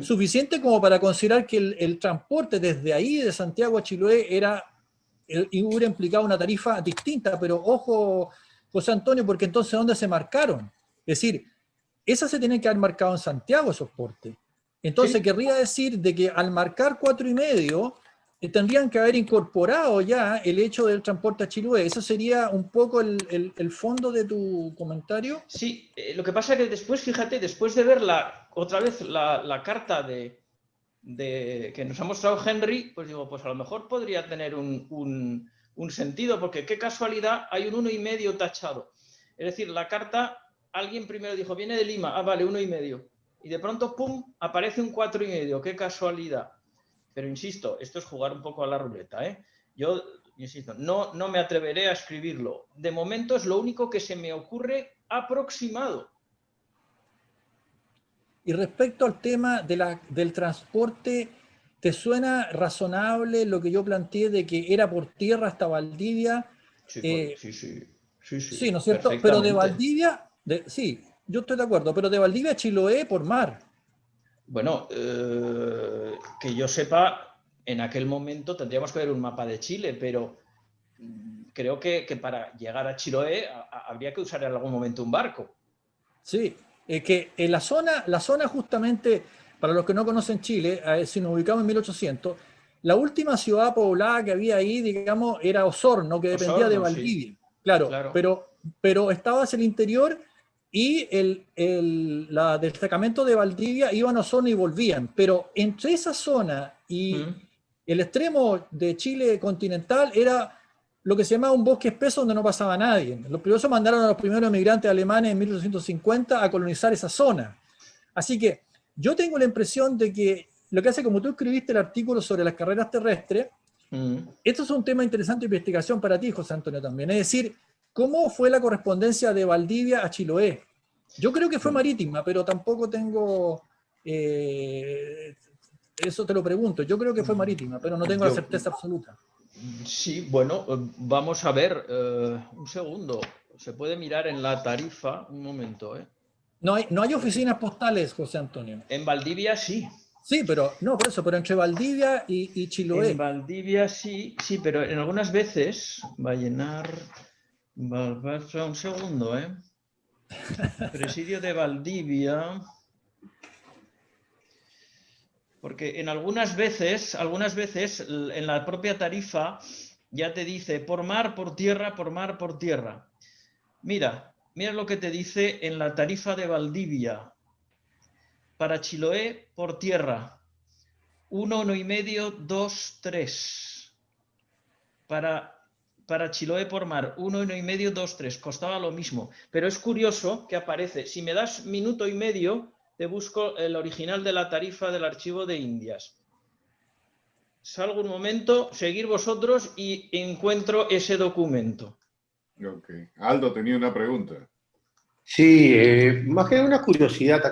A: suficiente como para considerar que el transporte desde ahí, de Santiago a Chiloé, hubiera implicado una tarifa distinta. Pero ojo, José Antonio, porque entonces ¿dónde se marcaron? Es decir, esas se tienen que haber marcado en Santiago, esos portes. Entonces querría decir de que al marcar 4,5, tendrían que haber incorporado ya el hecho del transporte a Chiloé. ¿Eso sería un poco el fondo de tu comentario?
G: Sí, lo que pasa es que después, fíjate, después de ver otra vez la carta que nos ha mostrado Henry, pues digo, pues a lo mejor podría tener un sentido, porque qué casualidad, hay un 1,5 tachado. Es decir, la carta, alguien primero dijo, viene de Lima, vale, 1,5. Y de pronto, pum, aparece un 4,5, qué casualidad. Pero insisto, esto es jugar un poco a la ruleta, ¿eh? Yo, insisto, no me atreveré a escribirlo. De momento es lo único que se me ocurre aproximado.
A: Y respecto al tema del transporte, ¿te suena razonable lo que yo planteé de que era por tierra hasta Valdivia?
G: Sí,
A: sí, ¿no es cierto? Pero de Valdivia, sí, yo estoy de acuerdo, pero de Valdivia a Chiloé por mar.
G: Bueno, que yo sepa, en aquel momento tendríamos que ver un mapa de Chile, pero creo que para llegar a Chiloé habría que usar en algún momento un barco.
A: Sí, que en la zona justamente, para los que no conocen Chile, si nos ubicamos en 1800, la última ciudad poblada que había ahí, digamos, era Osorno, que dependía de Valdivia. Sí. Claro. Pero estaba hacia el interior y el destacamento de Valdivia iban a Osorno y volvían. Pero entre esa zona y el extremo de Chile continental era lo que se llamaba un bosque espeso donde no pasaba nadie. Los primeros mandaron a los primeros emigrantes alemanes en 1850 a colonizar esa zona. Así que yo tengo la impresión de que lo que hace, como tú escribiste el artículo sobre las carreras terrestres, esto es un tema interesante de investigación para ti, José Antonio, también. Es decir, ¿cómo fue la correspondencia de Valdivia a Chiloé? Yo creo que fue marítima, pero tampoco tengo... eso te lo pregunto. Yo creo que fue marítima, pero no tengo la certeza absoluta.
G: Sí, bueno, vamos a ver, un segundo. Se puede mirar en la tarifa, un momento.
A: No hay oficinas postales, José Antonio.
G: En Valdivia sí.
A: Sí, pero no, por eso, pero entre Valdivia y Chiloé.
G: En Valdivia sí, pero en algunas veces va a llenar... Un segundo, Presidio de Valdivia... Porque en algunas veces, en la propia tarifa ya te dice por mar, por tierra, por mar, por tierra. Mira lo que te dice en la tarifa de Valdivia. Para Chiloé, por tierra, 1, 1,5, 2, 3. Para Chiloé por mar, 1, 1,5, 2, 3. Costaba lo mismo. Pero es curioso que aparece. Si me das 1,5 minutos, te busco el original de la tarifa del archivo de Indias. Salgo un momento, seguir vosotros y encuentro ese documento.
B: Ok. Aldo tenía una pregunta.
H: Sí, más que una curiosidad.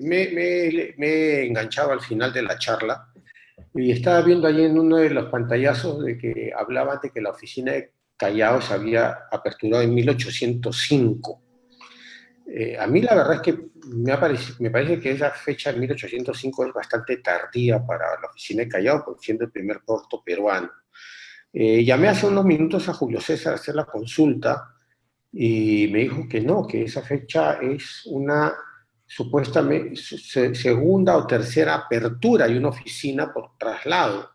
H: Me he enganchado al final de la charla y estaba viendo ahí en uno de los pantallazos de que hablaban de que la oficina de Callao se había aperturado en 1805. A mí la verdad es que me parece que esa fecha de 1805 es bastante tardía para la oficina de Callao, porque siendo el primer puerto peruano. Llamé hace unos minutos a Julio César a hacer la consulta y me dijo que no, que esa fecha es una supuestamente segunda o tercera apertura de una oficina por traslado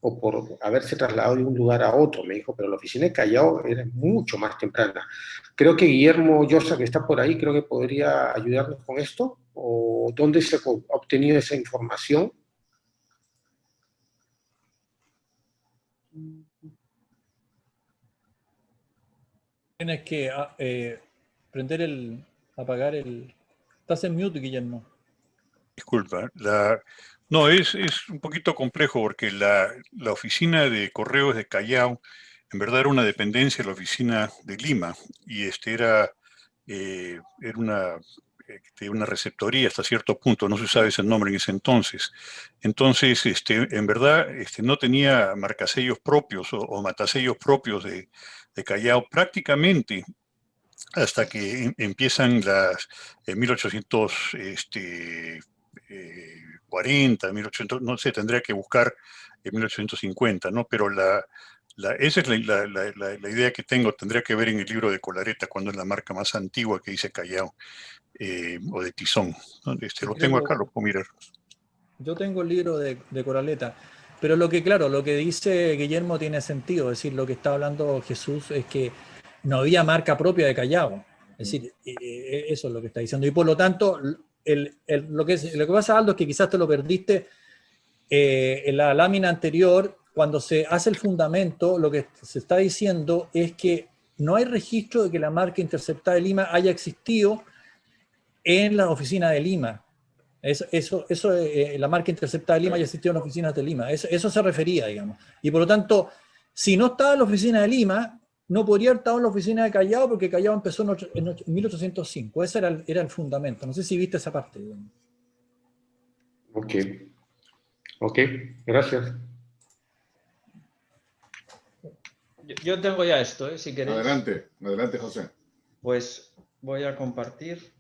H: o por haberse trasladado de un lugar a otro, me dijo, pero la oficina de Callao era mucho más temprana. Creo que Guillermo Llosa, que está por ahí, creo que podría ayudarnos con esto, o dónde se ha obtenido esa información.
A: Tienes que apagar el... Estás en mute, Guillermo.
F: Disculpa. No, es un poquito complejo porque la oficina de correos de Callao en verdad era una dependencia de la oficina de Lima y era una receptoría hasta cierto punto, no se sabe ese nombre en ese entonces. Entonces, en verdad, no tenía marcasellos propios o matasellos propios de Callao prácticamente hasta que empiezan las 1840, 1800, no sé, tendría que buscar en 1850, ¿no? Pero esa es la idea que tengo, tendría que ver en el libro de Colareta, cuando es la marca más antigua que dice Callao, o de Tizón, ¿no? Lo tengo acá, lo puedo mirar.
A: Yo tengo el libro de Coraleta. Pero claro, lo que dice Guillermo tiene sentido, es decir, lo que está hablando Jesús es que no había marca propia de Callao. Es decir, eso es lo que está diciendo. Y por lo tanto, lo que pasa, Aldo, es que quizás te lo perdiste en la lámina anterior. Cuando se hace el fundamento, lo que se está diciendo es que no hay registro de que la marca interceptada de Lima haya existido en la oficina de Lima. La marca interceptada de Lima haya existido en las oficinas de Lima. Eso se refería, digamos. Y por lo tanto, si no estaba en la oficina de Lima, no podría haber estado en la oficina de Callao, porque Callao empezó en 1805. Ese era el fundamento. No sé si viste esa parte. Digamos.
H: Ok, gracias.
G: Yo tengo ya esto, si queréis.
B: Adelante, José.
G: Pues voy a compartir.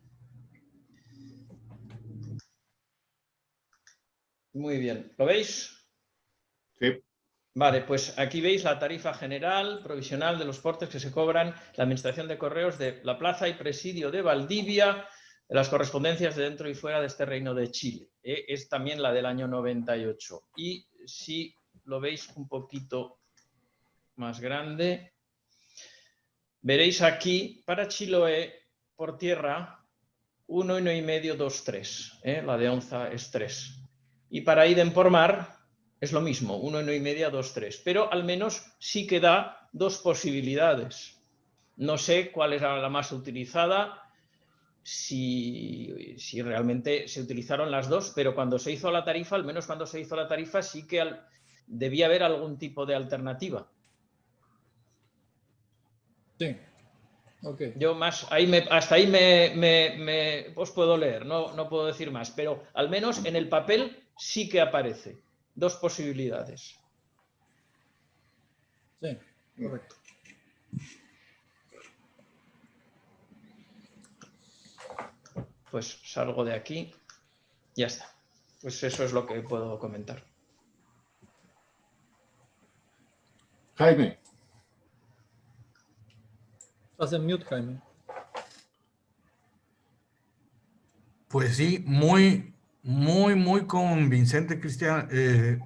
G: Muy bien, ¿lo veis?
B: Sí.
G: Vale, pues aquí veis la tarifa general provisional de los portes que se cobran la Administración de Correos de la Plaza y Presidio de Valdivia, de las correspondencias de dentro y fuera de este Reino de Chile. Es también la del año 98. Y si lo veis un poquito más grande, veréis aquí para Chiloé por tierra 1,523, la de onza es 3. Y para Idem por mar es lo mismo, 1,523, pero al menos sí que da dos posibilidades. No sé cuál era la más utilizada, si realmente se utilizaron las dos, pero cuando se hizo la tarifa, al menos cuando se hizo la tarifa, sí que debía haber algún tipo de alternativa.
A: Sí. Okay.
G: Yo hasta ahí os puedo leer, no puedo decir más, pero al menos en el papel sí que aparece. Dos posibilidades.
A: Sí, correcto.
G: Pues salgo de aquí. Ya está. Pues eso es lo que puedo comentar.
B: Jaime.
A: Estás en mute, Jaime.
I: Pues sí, muy convincente, Cristian.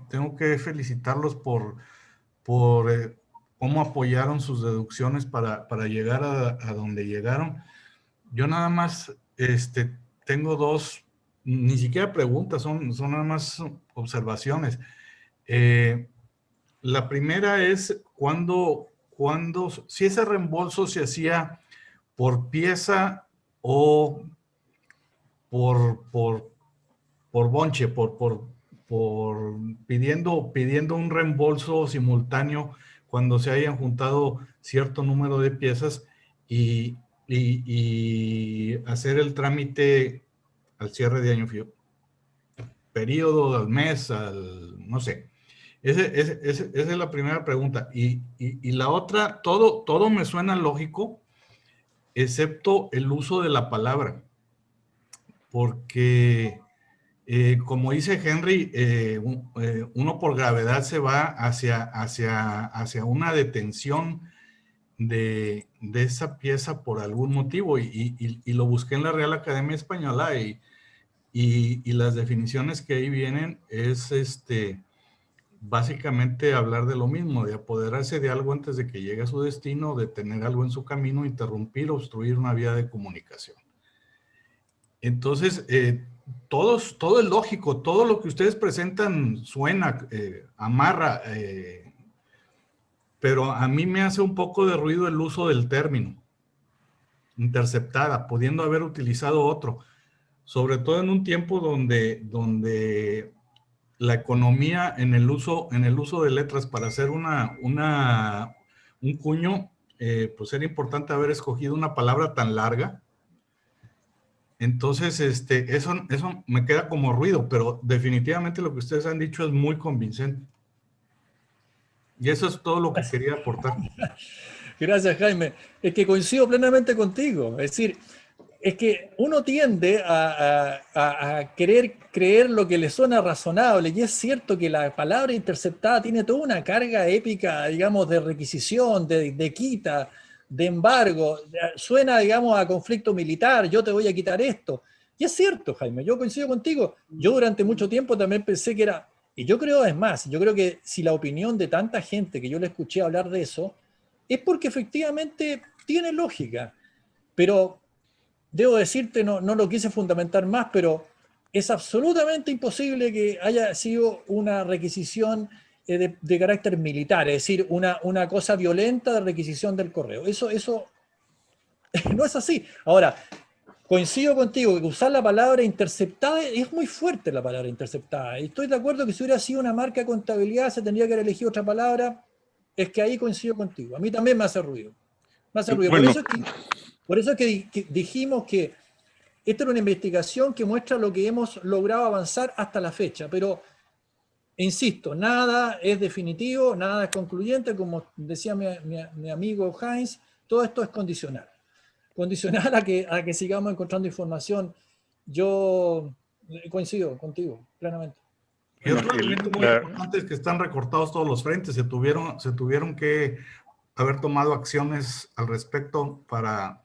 I: Tengo que felicitarlos por cómo apoyaron sus deducciones para llegar a donde llegaron. Yo nada más tengo dos, ni siquiera preguntas, son nada más observaciones. La primera es si ese reembolso se hacía por pieza o por bonche, pidiendo un reembolso simultáneo cuando se hayan juntado cierto número de piezas y hacer el trámite al cierre de año, periodo, al mes, no sé. Esa es la primera pregunta. Y la otra, todo me suena lógico, excepto el uso de la palabra. Porque, como dice Henry, uno por gravedad se va hacia una detención de esa pieza por algún motivo. Y lo busqué en la Real Academia Española y las definiciones que ahí vienen es básicamente hablar de lo mismo, de apoderarse de algo antes de que llegue a su destino, de tener algo en su camino, interrumpir, obstruir una vía de comunicación. Entonces, todo es lógico, todo lo que ustedes presentan suena, amarra, pero a mí me hace un poco de ruido el uso del término, interceptada, pudiendo haber utilizado otro, sobre todo en un tiempo donde la economía en el uso de letras para hacer un cuño, pues era importante haber escogido una palabra tan larga. Entonces, eso me queda como ruido, pero definitivamente lo que ustedes han dicho es muy convincente. Y eso es todo lo que quería aportar.
A: Gracias, Jaime. Es que coincido plenamente contigo. Es decir, es que uno tiende a querer creer lo que le suena razonable, y es cierto que la palabra interceptada tiene toda una carga épica, digamos, de requisición, de quita, de embargo, suena, digamos, a conflicto militar, yo te voy a quitar esto. Y es cierto, Jaime, yo coincido contigo. Yo durante mucho tiempo también pensé que era Y yo creo, es más, yo creo que si la opinión de tanta gente que yo le escuché hablar de eso, es porque efectivamente tiene lógica. Pero debo decirte, no lo quise fundamentar más, pero es absolutamente imposible que haya sido una requisición de carácter militar, es decir, una cosa violenta de requisición del correo. Eso no es así. Ahora, coincido contigo que usar la palabra interceptada es muy fuerte la palabra interceptada. Y estoy de acuerdo que si hubiera sido una marca de contabilidad se tendría que haber elegido otra palabra. Es que ahí coincido contigo. A mí también me hace ruido. Me hace ruido.
F: Bueno.
A: Por eso es que dijimos que esta era una investigación que muestra lo que hemos logrado avanzar hasta la fecha. Pero, insisto, nada es definitivo, nada es concluyente. Como decía mi amigo Heinz, todo esto es condicional. Condicional a que sigamos encontrando información. Yo coincido contigo, plenamente.
I: Y otro elemento muy importante es que están recortados todos los frentes. Se tuvieron que haber tomado acciones al respecto para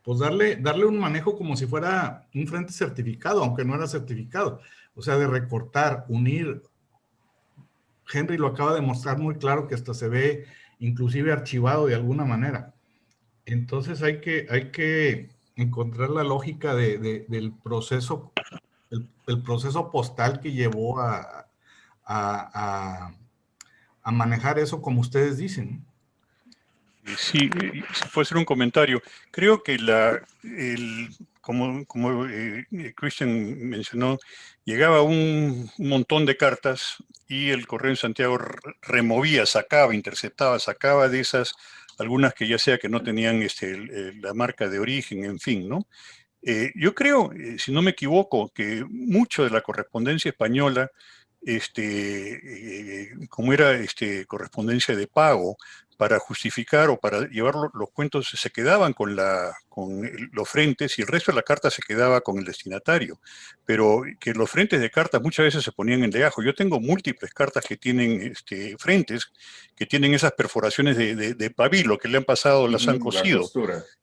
I: pues darle un manejo como si fuera un frente certificado, aunque no era certificado. O sea, de recortar, unir. Henry lo acaba de mostrar muy claro que hasta se ve inclusive archivado de alguna manera. Entonces hay que encontrar la lógica del proceso, el proceso postal que llevó a manejar eso como ustedes dicen.
F: Sí, si puede ser un comentario. Creo que como Christian mencionó, llegaba un montón de cartas y el Correo en Santiago removía, sacaba, interceptaba, sacaba de esas algunas que ya sea que no tenían la marca de origen, en fin, ¿no? Yo creo, si no me equivoco, que mucho de la correspondencia española, como era correspondencia de pago, para justificar o para llevar los cuentos, se quedaban con los frentes y el resto de la carta se quedaba con el destinatario. Pero que los frentes de cartas muchas veces se ponían en legajo. Yo tengo múltiples cartas que tienen frentes, que tienen esas perforaciones de pabilo que le han pasado, las han cosido,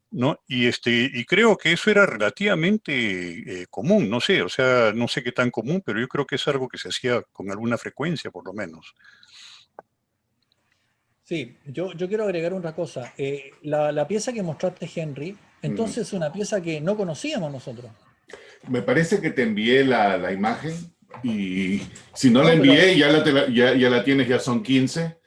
F: ¿no? Y creo que eso era relativamente común, no sé, o sea, no sé qué tan común, pero yo creo que es algo que se hacía con alguna frecuencia, por lo menos.
A: Sí, yo quiero agregar una cosa. La pieza que mostraste, Henry, entonces es una pieza que no conocíamos nosotros.
B: Me parece que te envié la imagen y si no la envié, ya la tienes, ya son 15.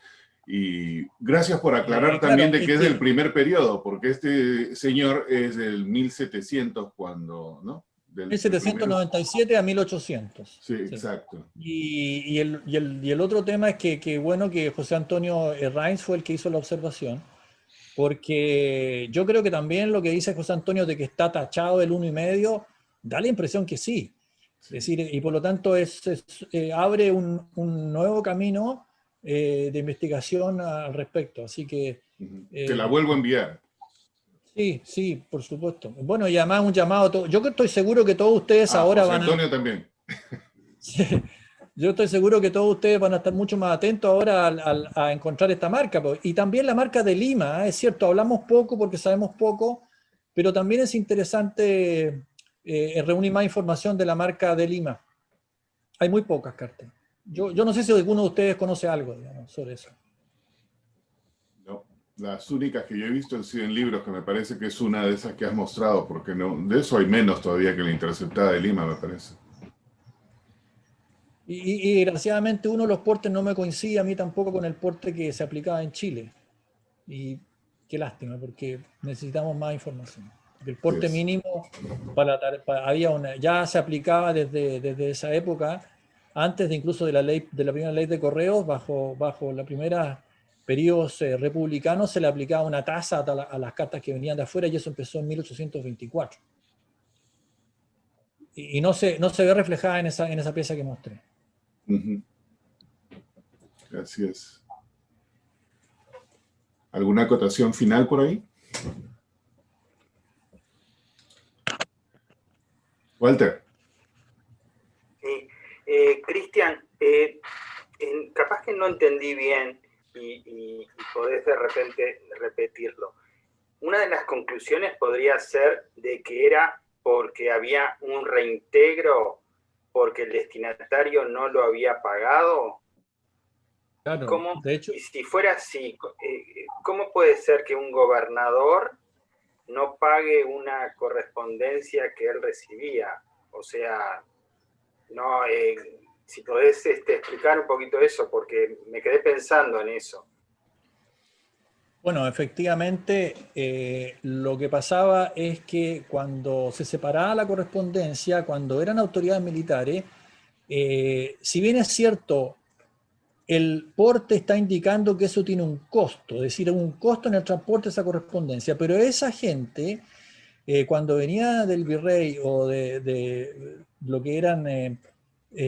B: Y gracias por aclarar también de que es del primer periodo, porque este señor es del 1700 cuando, ¿no?
A: 1797 a 1800.
B: Sí, exacto.
A: Y el otro tema es que bueno que José Antonio Reins fue el que hizo la observación, porque yo creo que también lo que dice José Antonio de que está tachado el 1,5, da la impresión que sí. Es decir, y por lo tanto abre un nuevo camino de investigación al respecto. Así que...
B: Te la vuelvo a enviar.
A: Sí, por supuesto. Bueno, y además un llamado. Yo estoy seguro que todos ustedes ahora
B: José
A: van a...
B: Antonio también.
A: Sí, yo estoy seguro que todos ustedes van a estar mucho más atentos ahora a encontrar esta marca. Y también la marca de Lima, es cierto, hablamos poco porque sabemos poco, pero también es interesante reunir más información de la marca de Lima. Hay muy pocas cartas. Yo no sé si alguno de ustedes conoce algo, digamos, sobre eso.
B: No, las únicas que yo he visto han sido en libros, que me parece que es una de esas que has mostrado, porque no, de eso hay menos todavía que la interceptada de Lima, me parece.
A: Y desgraciadamente uno de los portes no me coincide a mí tampoco con el porte que se aplicaba en Chile. Y qué lástima, porque necesitamos más información. El porte mínimo ya se aplicaba desde esa época, antes de incluso de la primera ley de correos, bajo la primera periodos republicanos se le aplicaba una tasa a las cartas que venían de afuera, y eso empezó en 1824. Y no se ve reflejada en esa pieza que mostré.
B: Así es. ¿Alguna acotación final por ahí? Walter.
E: Sí. Cristian, capaz que no entendí bien y podés de repente repetirlo. Una de las conclusiones podría ser de que era porque había un reintegro porque el destinatario no lo había pagado?
A: Claro,
E: ¿Cómo,
A: de hecho,
E: y si fuera así, ¿cómo puede ser que un gobernador no pague una correspondencia que él recibía? O sea, no, si podés explicar un poquito eso, porque me quedé pensando en eso.
A: bueno, efectivamente, lo que pasaba es que cuando se separaba la correspondencia, cuando eran autoridades militares, si bien es cierto, el porte está indicando que eso tiene un costo, es decir, un costo en el transporte de esa correspondencia, pero esa gente, cuando venía del virrey o de lo que eran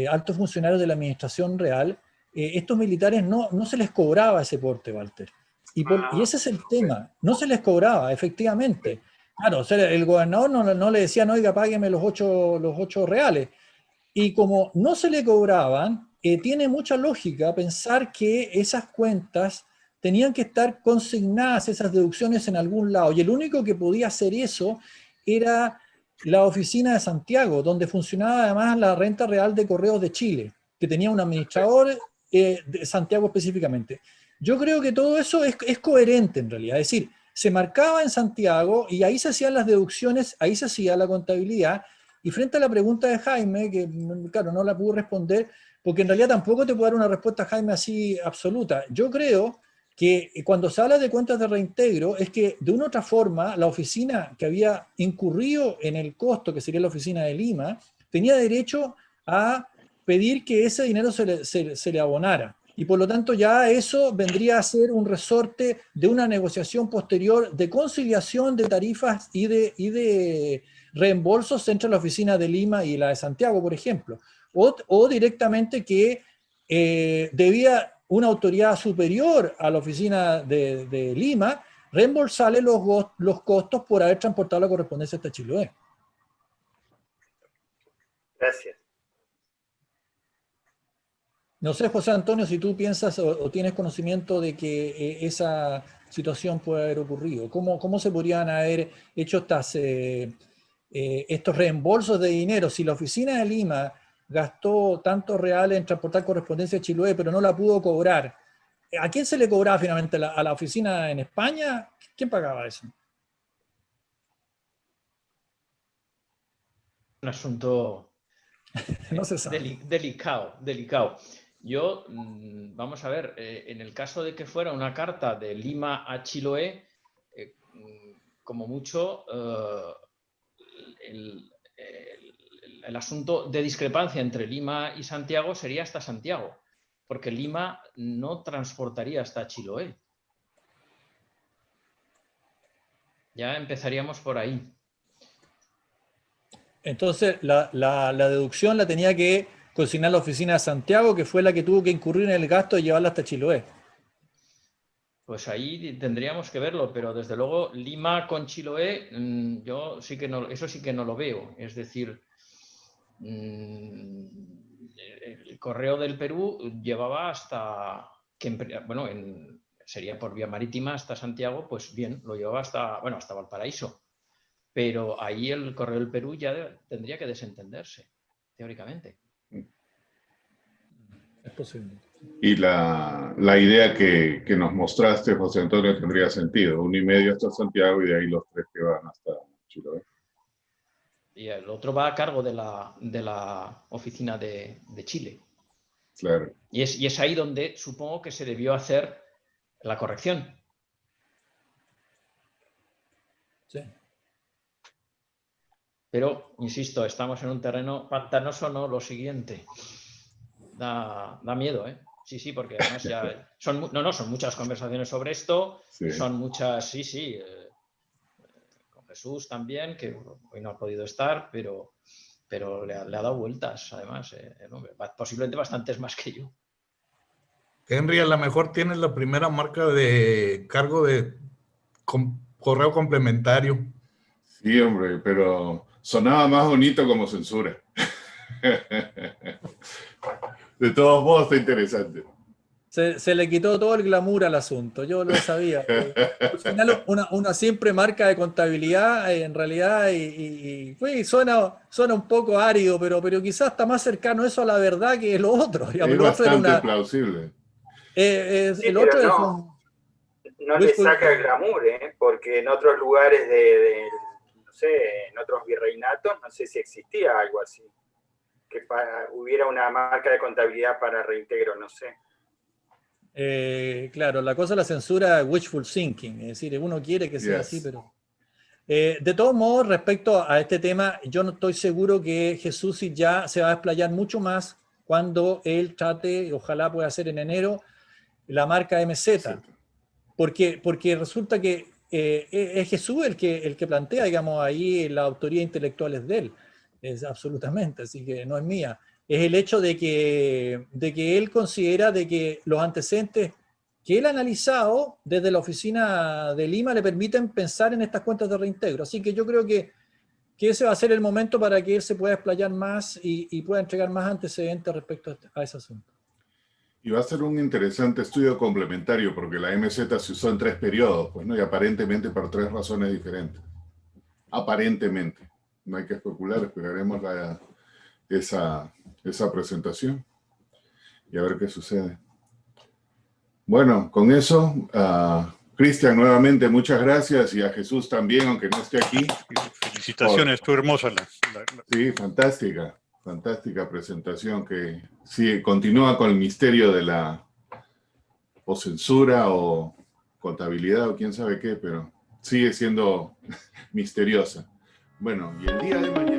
A: altos funcionarios de la administración real, estos militares no se les cobraba ese porte, Walter. Y ese es el tema, no se les cobraba, efectivamente. Claro, o sea, el gobernador no le decía, no, oiga, págueme los 8 reales. Y como no se le cobraban, tiene mucha lógica pensar que esas cuentas tenían que estar consignadas, esas deducciones, en algún lado. Y el único que podía hacer eso era la oficina de Santiago, donde funcionaba además la Renta Real de Correos de Chile, que tenía un administrador de Santiago específicamente. Yo creo que todo eso es coherente en realidad. Es decir, se marcaba en Santiago y ahí se hacían las deducciones, ahí se hacía la contabilidad. Y frente a la pregunta de Jaime, que claro, no la pude responder, porque en realidad tampoco te puedo dar una respuesta, Jaime, así absoluta. Yo creo que cuando se habla de cuentas de reintegro, es que de una u otra forma, la oficina que había incurrido en el costo, que sería la oficina de Lima, tenía derecho a pedir que ese dinero se le abonara. Y por lo tanto ya eso vendría a ser un resorte de una negociación posterior de conciliación de tarifas y de reembolsos entre la oficina de Lima y la de Santiago, por ejemplo. O directamente que debía una autoridad superior a la oficina de Lima reembolsarle los costos por haber transportado la correspondencia hasta Chiloé.
E: Gracias.
A: No sé, José Antonio, si tú piensas o tienes conocimiento de que esa situación puede haber ocurrido. ¿Cómo se podrían haber hecho estos reembolsos de dinero? Si la oficina de Lima gastó tantos reales en transportar correspondencia a Chiloé, pero no la pudo cobrar, ¿a quién se le cobraba finalmente? ¿A la oficina en España? ¿Quién pagaba eso?
G: Un asunto
A: No se sabe.
G: delicado. Yo, vamos a ver, en el caso de que fuera una carta de Lima a Chiloé, como mucho, el asunto de discrepancia entre Lima y Santiago sería hasta Santiago, porque Lima no transportaría hasta Chiloé. Ya empezaríamos por ahí.
A: Entonces, la deducción la tenía que consignar la oficina de Santiago, que fue la que tuvo que incurrir en el gasto de llevarla hasta Chiloé.
G: Pues ahí tendríamos que verlo, pero desde luego Lima con Chiloé, yo sí que no, eso sí que no lo veo. Es decir, el correo del Perú llevaba hasta, bueno, sería por vía marítima hasta Santiago, pues bien, lo llevaba hasta Valparaíso. Pero ahí el correo del Perú ya tendría que desentenderse, teóricamente.
A: Es posible.
B: Y la idea que nos mostraste, José Antonio, tendría sentido. 1,5 hasta Santiago y de ahí los 3 que van hasta Chiloé.
G: Y el otro va a cargo de la oficina de Chile.
B: Claro.
G: Y es ahí donde supongo que se debió hacer la corrección.
A: Sí.
G: Pero, insisto, estamos en un terreno pantanoso, no lo siguiente. Da miedo, ¿eh? Sí, porque además ya son muchas conversaciones sobre esto,
B: Sí.
G: son muchas, con Jesús también, que hoy no ha podido estar, pero le ha dado vueltas, además, el hombre, posiblemente bastantes más que yo.
I: Henry, a lo mejor tienes la primera marca de cargo de correo complementario.
B: Sí, hombre, pero sonaba más bonito como censura. De todos modos, está interesante.
A: Se le quitó todo el glamour al asunto, yo lo sabía. Al final una simple marca de contabilidad en realidad pues, suena un poco árido, pero quizás está más cercano eso a la verdad que lo otro. Digamos,
B: Es bastante plausible.
E: Sí,
A: el otro
E: pero
A: es
E: no le saca el glamour, porque en otros lugares no sé, en otros virreinatos, no sé si existía algo así, que hubiera una marca de contabilidad para reintegro, no sé.
A: Claro, la cosa de la censura es wishful thinking, es decir, uno quiere que sea así, pero... de todos modos, respecto a este tema, yo no estoy seguro que Jesús ya se va a explayar mucho más cuando él trate, ojalá pueda hacer en enero, la marca MZ, porque resulta que es Jesús el que plantea, digamos, ahí la autoría intelectual es de él, es absolutamente, así que no es mía. Es el hecho de que él considera de que los antecedentes que él ha analizado desde la oficina de Lima le permiten pensar en estas cuentas de reintegro. Así que yo creo que ese va a ser el momento para que él se pueda explayar más y pueda entregar más antecedentes respecto a ese asunto.
B: Y va a ser un interesante estudio complementario porque la MZ se usó en 3 periodos, pues, ¿no? Y aparentemente por 3 razones diferentes. Aparentemente. No hay que especular, esperaremos esa presentación y a ver qué sucede. Bueno, con eso, Cristian, nuevamente muchas gracias y a Jesús también, aunque no esté aquí.
F: Felicitaciones, estuvo hermosa
B: Sí, fantástica presentación que sí, continúa con el misterio de la o censura o contabilidad o quién sabe qué, pero sigue siendo misteriosa. Bueno, y el día de mañana...